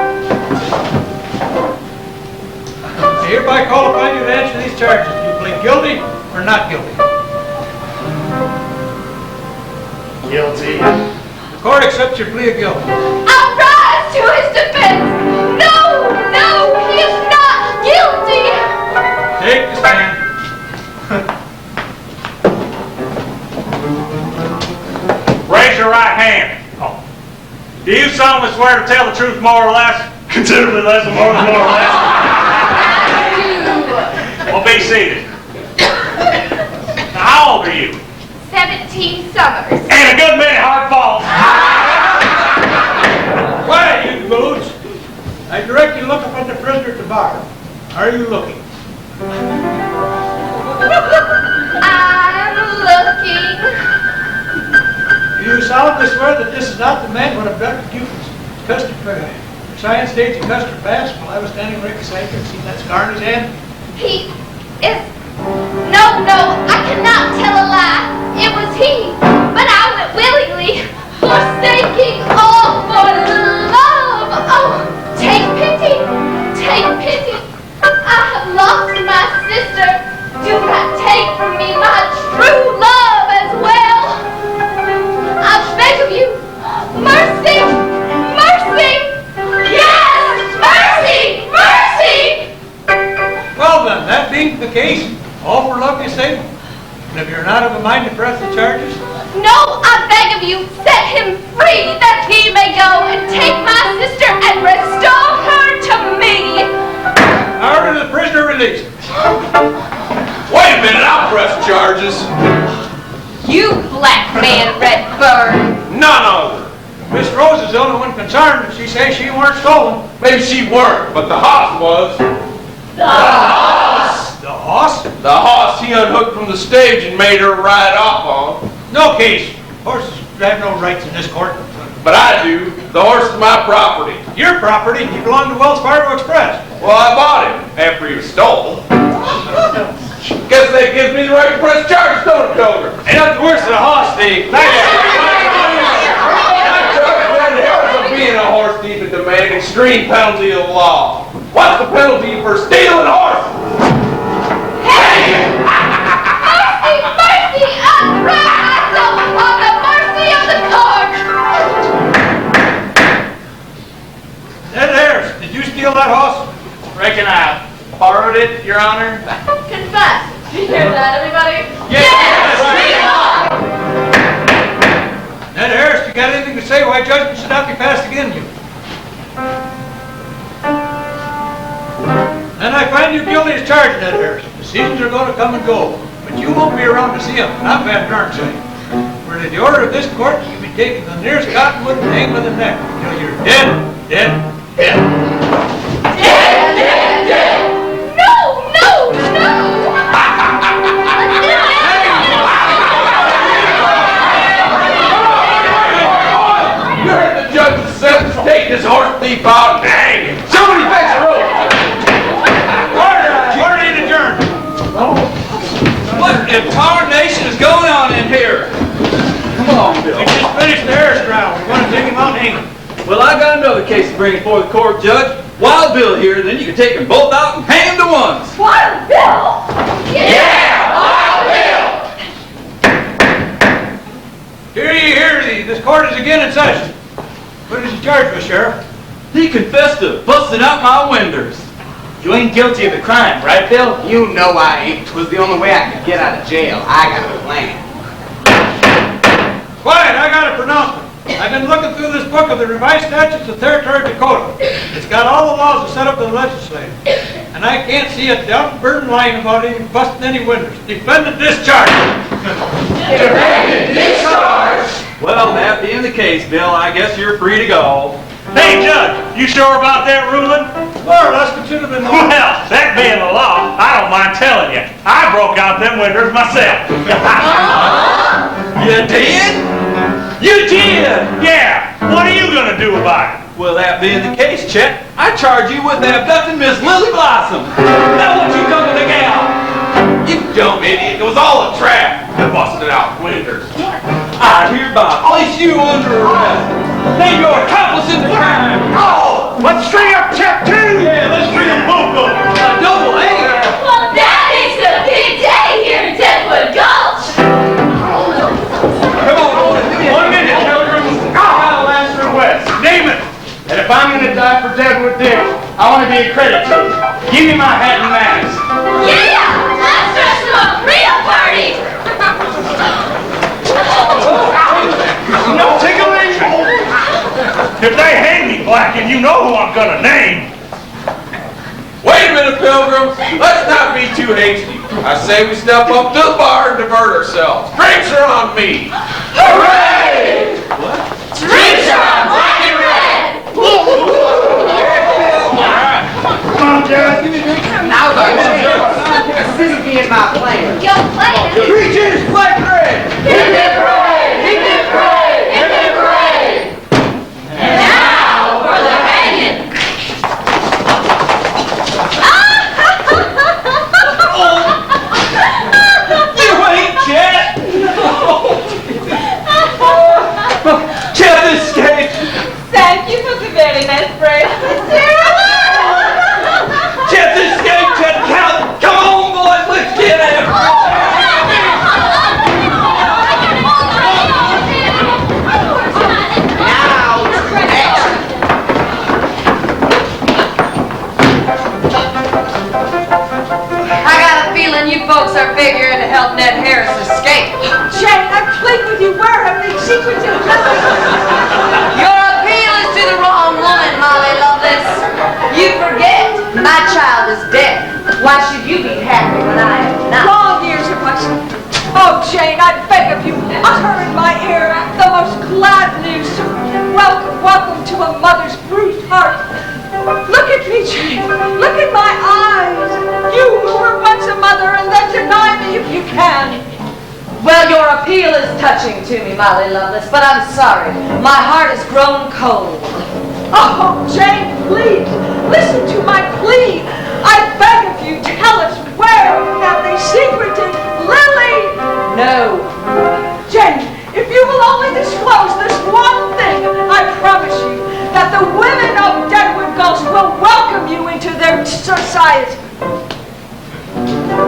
I hereby call upon you to answer these charges. Do you plead guilty or not guilty? Guilty. The court accepts your plea of guilty. I'll rise to his defense. No, he is not guilty. Take the stand. Raise your right hand. Oh. Do you solemnly swear to tell the truth more or less? Considerably less and more than more or less. Well, be seated. Now, how old are you? 17 summers. And a good many hard falls. Quiet, you balloons. I direct you to look up at the prisoner at the bar. Are you looking? I'm looking. Do you solemnly swear that this is not the man who abducted you from Custer, Science Stage in Custer Pass while I was standing right beside you and seen that scar in his hand? He is... No, I cannot tell a lie. It was he. But I went willingly, forsaking all for love. Oh, take pity. I have lost my sister. Do not take from me my true love as well. I beg of you, mercy. Yes, mercy. Well then, that being the case, all for love you say. And if you're not of a mind to press the charges, No, I beg of you, set him free that he may go and take my sister and restore her to me. order the prisoner released. Wait a minute, I'll press charges. You black man, Redburn. None other. Miss Rose is the only one concerned, and she says she weren't stolen. Maybe she weren't, but the hoss was. The hoss? The hoss he unhooked from the stage and made her ride off on. No case. Horses have no rights in this court. But I do. The horse is my property. Your property? You belong to Wells Fargo Express. Well, I bought him after he was stolen. Guess that gives me the right to press charges, don't it, Pilgrim? Ain't nothing worse than a horse thief. I'm being a horse thief and demand extreme penalty of the law. What's the penalty for stealing a horse? reckon I borrowed it, Your Honor. Confess. Did you hear that, everybody? Ned Harris, you got anything to say why judgment should not be passed against you? Then I find you guilty as charged, Ned Harris. The seasons are going to come and go, but you won't be around to see them, not bad darn sight. For in the order of this court, you'll be taken to the nearest cottonwood and hanged by the neck until you're dead. No! You heard the judge's sentence. Take this horse thief out and hang him. Somebody fix the road. Order in adjourned. What in tarnation is going on in here? Come on, Bill. We just finished the Harris trial. We want to take him out and hang him. Well, I got another case to bring before the court, Judge. Wild Bill here, then you can take them both out and hang them to once. Wild Bill? Yeah! Wild Bill! Hear ye, hear thee. This court is again in session. What is he charged with, Sheriff? He confessed to busting out my windows. You ain't guilty of the crime, right, Bill? You know I ain't. 'Twas the only way I could get out of jail. I got a plan. Quiet, I got a pronouncement. I've been looking through this book of the revised statutes of Territory of Dakota. It's got all the laws that set up the legislature. And I can't see a doubt burden line about him busting any windows. Defendant discharged. Defendant discharged. Well, that being the case, Bill, I guess you're free to go. Hey, Judge, you sure about that ruling? More or less considered the Well, that being the law, I don't mind telling you. I broke out them windows myself. You did? You did! Yeah, what are you gonna do about it? Well, that being the case, Chet, I charge you with abducting Miss Lily Blossom. Now what you done to the gal? You dumb idiot. It was all a trap. You busted out windows. I hereby place you under arrest. Name your accomplice in the crime. Oh, let's string up Chet too! Yeah, let's bring them both up. A double A. Well, that is a big day here in Deadwood Gulch! Come on, 1 minute, children. I got a last request. Name it. And if I'm gonna die for Deadwood Dick, I want to be a credit to it. Give me my hat and mask. Yeah! Let's dress him up real party! No tickling! If they hang me, Blacken, you know who I'm gonna name. Wait a minute, Pilgrim. Let's not be too hasty. I say we step up to the bar and divert ourselves. Drinks are on me. Hooray! Drinks are on black and red! Come on, Judge. Now, this is being my plan. Yo, plan! Three cheers, black red! Hip hip hooray! Hip hip hooray! Hip hip hooray! And now for the hanging! You ain't Chet! Chet escaped! Thank you for the very nice bracelet. Chet escaped! Chet, come on, boys, let's get him! I got a feeling you folks are figuring to help Ned Harris escape. Jane, I plead with you, where have they secreted Lily? Your appeal is to the wrong woman, Molly Lovelace. You forget my child is dead. Why should you be happy when I am not? Long years of my... Oh, Jane, I beg of you, utter in my ear the most glad news. Welcome, welcome to a mother's bruised heart. Look at me, Jane. Look at my eyes. You who were once a mother and then deny me if you can. Well, your appeal is touching to me, Molly Lovelace, but I'm sorry. My heart has grown cold. Oh, Jane, please, listen to my plea. I beg of you, tell us where have they secreted Lily? No. Jane, if you will only disclose this one thing, I promise you that the women of Deadwood Gulch will welcome you into their society.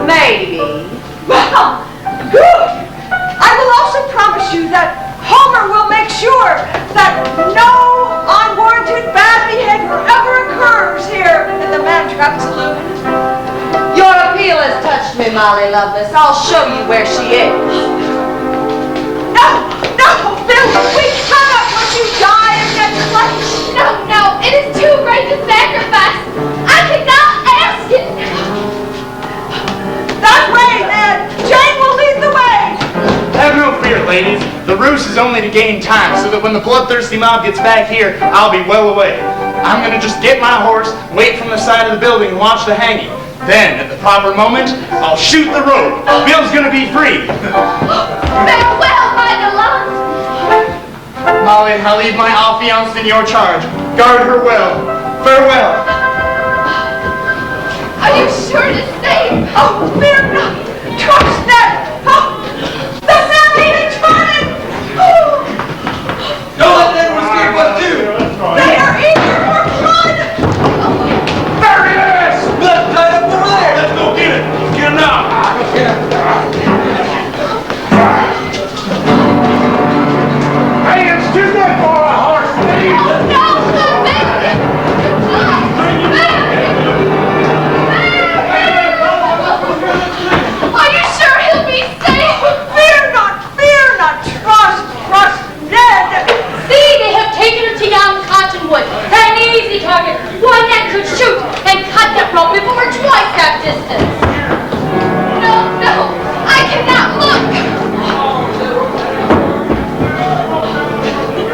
Maybe. Well, good. I will also promise you that Homer will make sure that no unwarranted bad behavior ever occurs here in the Man Trap Saloon. Molly Lovelace. I'll show you where she is. No, Bill, we cannot let you die in that place. No, it is too great to sacrifice. I cannot ask it. That way, Ned. Jane will lead the way. Have no fear, ladies. The ruse is only to gain time, so that when the bloodthirsty mob gets back here, I'll be well away. I'm gonna just get my horse, wait from the side of the building, and watch the hanging. Then, at the proper moment, I'll shoot the rope. Bill's gonna be free. Farewell, my gallant. Molly, I'll leave my affianced in your charge. Guard her well. Farewell. Are you sure to stay? Oh, fear not. Trust Ned. Oh, the man is running. Oh, Don't let them escape us too. they are eager for blood. There he is! Blood tied up over there. Let's go get it. Get him now. Hey, it's too good for a horse, Steve. No, the baby. Are you sure he'll be safe? Fear not. Trust Ned. See, they have taken her to young Cottonwood, an easy target, one that could shoot and cut the rope before twice that distance. No, I cannot look.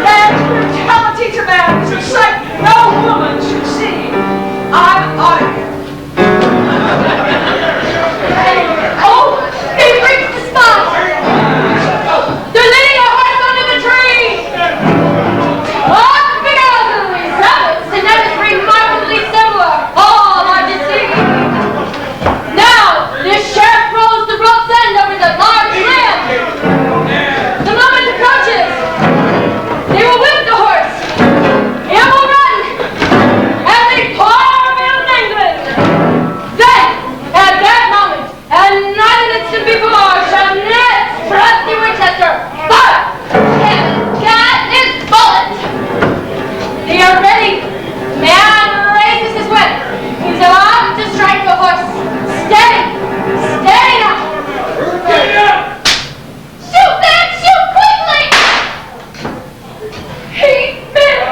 And brutality to man is a sight no woman should see. I'm out of here. Oh, they reached the spot. They're laying their hearts under the tree. Oh, big ugly rabbits, and that is remarkably similar. All are deceived. Now, the sheriff throws the rope's end over the large limb. The moment approaches. They will whip the horse. It will run. And they pour Bill England. Then, at that moment, and not an instant before, shall Ned trusty Winchester fire and got his bullet. They are ready. The man raises his whip. He's about to strike the horse. Steady now. Shoot, man, shoot quickly. He missed.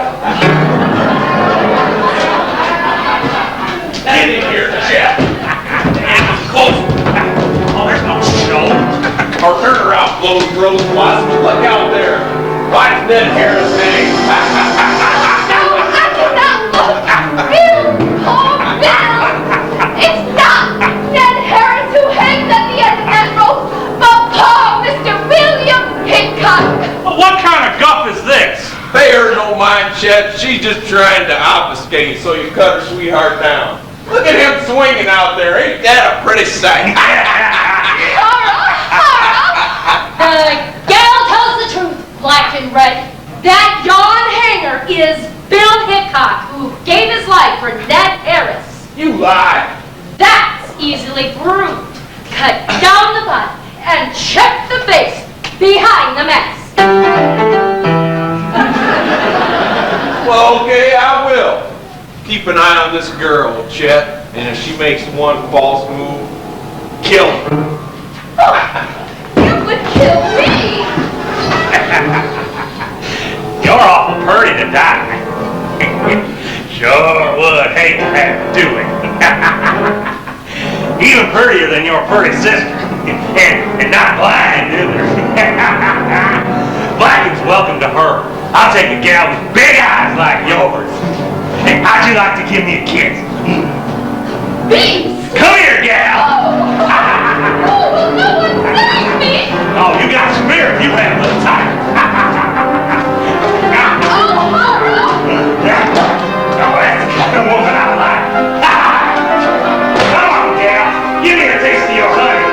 Get in here, Chet. And close. Oh, there's no show. Or turn around, Rose Blossom. Look out there. Watch Ned Harris hang. No, I cannot look. Bill, poor Bill. It's not Ned Harris who hangs at the end of that rope, but poor Mr. William Hickok. But what kind of guff is this? Pay her no mind, Chet. She's just trying to obfuscate so you cut her sweetheart down. Look at him swinging out there. Ain't that a pretty sight? The gal tells the truth, black and red. That yon hanger is Bill Hickok, who gave his life for Ned Harris. You lie. That's easily proved. Cut down the butt and check the face behind the mask. Well, okay, I will. Keep an eye on this girl, Chet, and if she makes one false move, kill her. You would kill me. You're awful pretty to die. Sure would hate to have to do it. Even prettier than your pretty sister. And not blind either. Blackie's welcome to her. I'll take a gal with big eyes like yours. Hey, how'd you like to give me a kiss? Beast. Come here, gal. Oh, will no one save me? Oh, you got spirit. You have a little time. Oh, horror. Oh, that's the kind of woman I like. Come on, gal. Give me a taste of your honey.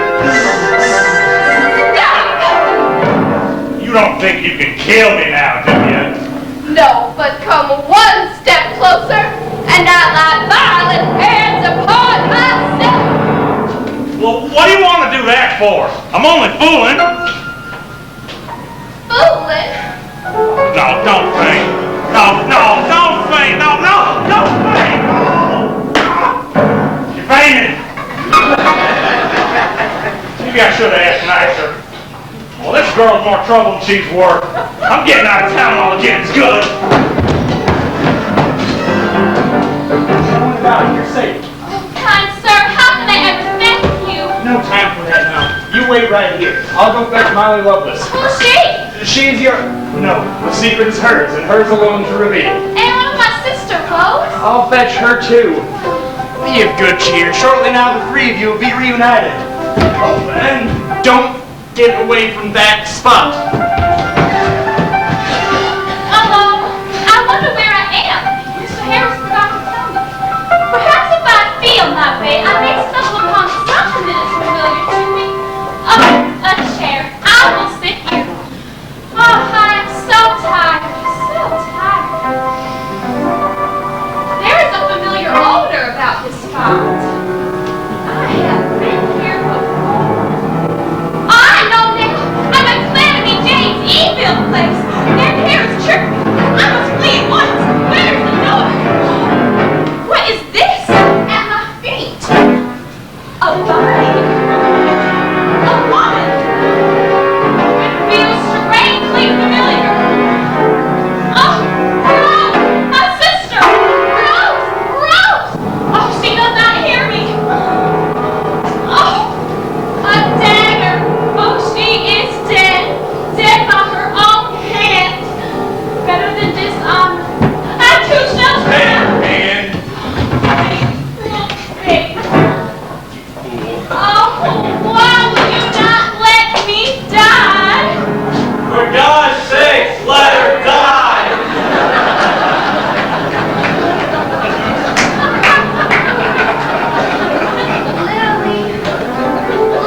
Stop. You don't think you can kill me now, do you? No, but come one step closer, and I lie violent hands upon myself. Well, what do you want to do that for? I'm only fooling. Fooling. No, don't faint. No, don't faint. No, don't faint. You're fainting. girl's more trouble than she's worth. I'm getting out of town while the getting's good. Don't about it, you're safe. Kind sir, how can I ever thank you? No time for that now. You wait right here. I'll go fetch Molly Lovelace. Who's she? She's your... No, the secret is hers, and hers alone to reveal. And what of my sister, Rose? I'll fetch her too. Be of good cheer. Shortly now the three of you will be reunited. Oh, and don't get away from that spot. I wonder where I am. Mr. Harris forgot to tell me. Perhaps if I feel my way, I may stumble upon something that is familiar to me. Oh, a chair. I will sit here. Oh, I am so tired. So tired. There is a familiar odor about this spot. I have been here before. I know now. I'm at Calamity Jane's evil place. Ned Harris tricked me. I must flee at once. Where's the door? What is this? At my feet. A body. A woman. It feels strangely familiar. Oh, Rose! My sister! Rose! Rose! Oh, she does not hear me. Oh, a dagger. Oh, she is dead. Dead by her own hand. Better than dishonor. I too shall Man, Wait. Oh, why will you not let me die? For God's sakes, let her die!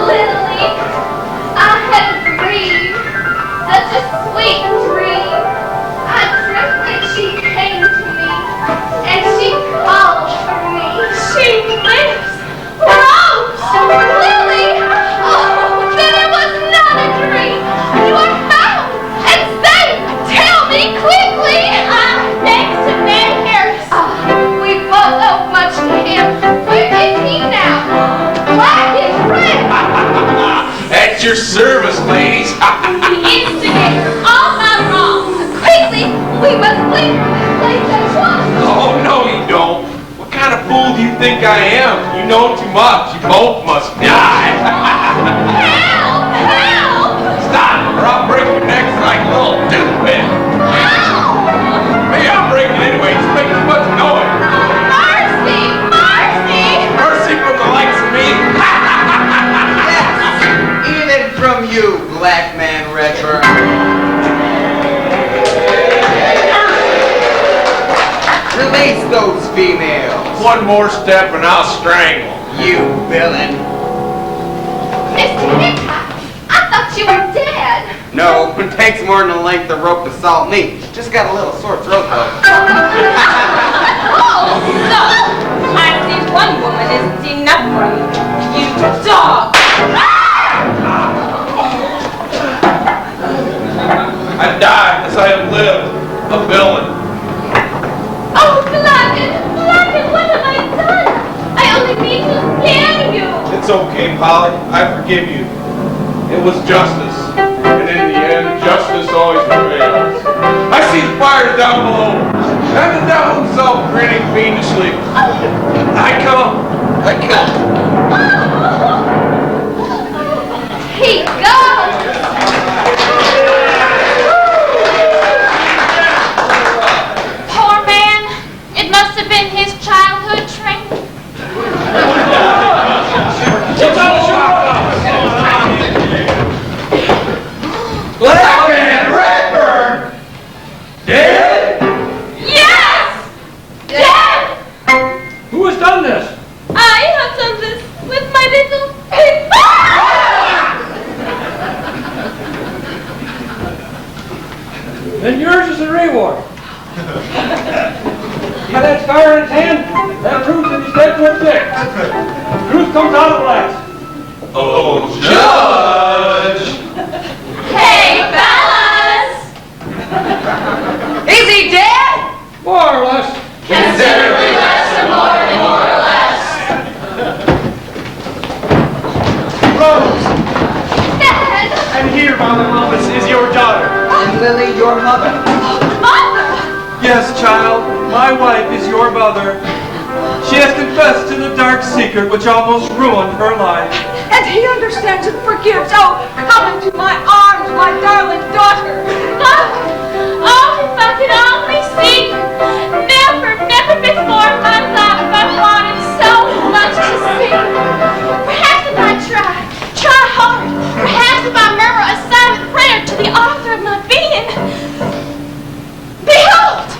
Lily, I had a dream, such a sweet dream. I dreamt that she came to me, and she called for me. She lives. Rose! Lily! Oh, then it was not a dream. You are found and safe. Tell me quickly. Thanks to Ned Harris. We both owe much to him. Where is he now? Black is red. at your service, ladies. The instigator of all my wrongs. Quickly, we must leave this place at once. Oh, no, you don't. What kind of fool do you think I am? You know too much. You both must die. Help! Help! Stop, or I'll break your necks like a little toothpick. Maybe I'll break it anyway. Just make too much noise. Mercy! Mercy! Mercy from the likes of me. Even from you, black man Redburn. Release those females. One more step and I'll strangle. You villain. Mr. Hickok, I thought you were dead. No, it takes more than a length of rope to salt me. Just got a little sore throat though. Oh, so I see one woman isn't enough for you. You dog! I die as I have lived, a villain. Oh, Blacken, what have I done? I only mean to scare you. It's okay, Polly. I forgive you. It was justice. And in the end, justice always prevails. I see the fires down below. And the devil himself grinning fiendishly. I come. He goes. Poor man. It must have been his childhood training. Black man Redburn! Dead? Yes! Dead! Who has done this? I have done this with my little pig. Then yours is the reward. See that scar in his hand? That proves that he's Deadwood Dick. Truth comes out at last. Oh, Judge! Hey, fellas! Is he dead? More or less. Considerably less or more or less. Rose! Dad! And here, Mother Lovis, Yes, child, my wife is your mother. She has confessed to the dark secret which almost ruined her life. And he understands and forgives. Oh, come into my arms, my darling daughter. Oh, if I could only see. Never before in my life I wanted so much to see. Perhaps if I try hard, perhaps if I murmur a silent prayer to the author of my being. Behold!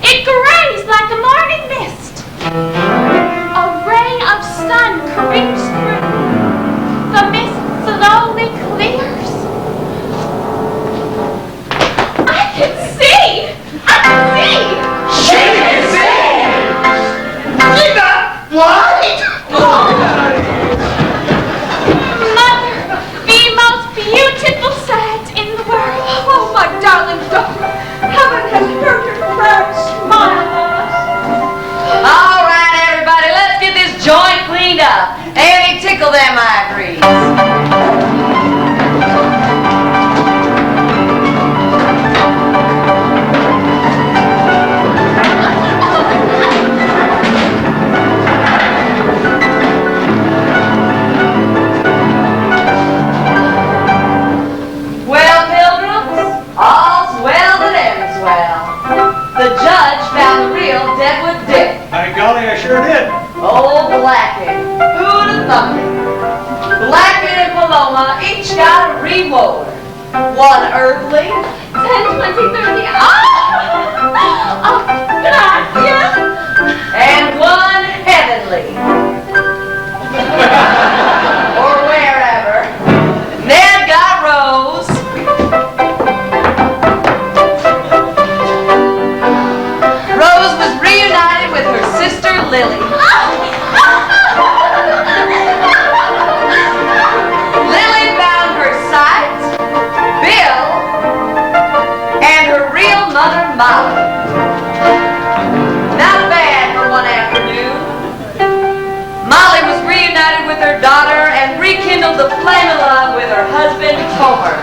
It grays like a morning mist. A ray of sun creeps through. The mist slowly clears. I can see! I can see! She can see! She's not blind! Mother, the most beautiful sight in the world. Oh, my darling daughter. Heaven has heard your prayers. Smile on us. All right, everybody, let's get this joint cleaned up. Annie, tickle them ivories. Well, pilgrims, all's well that ends well. The judge found the real Deadwood Dick. By golly, I sure did. Old Blackie, who'd have thunk it? Blackie and Paloma each got a reward. One earthly, 10, 20, 30. Oh, gracias. and one heavenly. Or wherever. Ned got Rose. Rose was reunited with her sister Lily. Lily found her sight, Bill, and her real mother Molly. Not bad for one afternoon. Molly was reunited with her daughter and rekindled the flame of love with her husband Homer.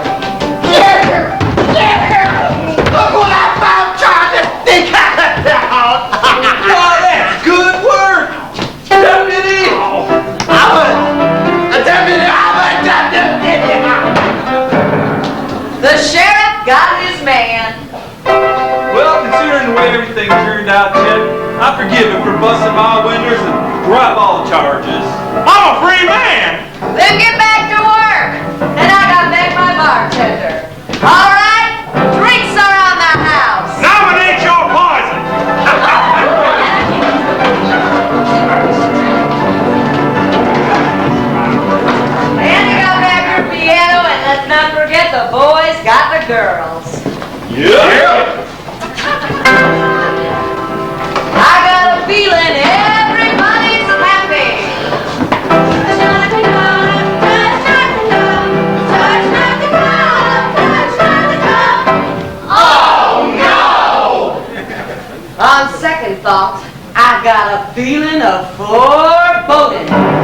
Look what I found trying to think out! Wow, that's good work! Deputy! I'm a deputy! The sheriff got his man. Well, considering the way everything turned out, Chet, I forgive him for busting my windows and drop all charges. I'm a free man! Then get back to work. And I got back my bartender. All right, drinks are on the house. Nominate your poison! And you got back your piano, and let's not forget the boys got the girls. Yeah! I got a feeling everybody's happy. On second thought, I got a feeling of foreboding.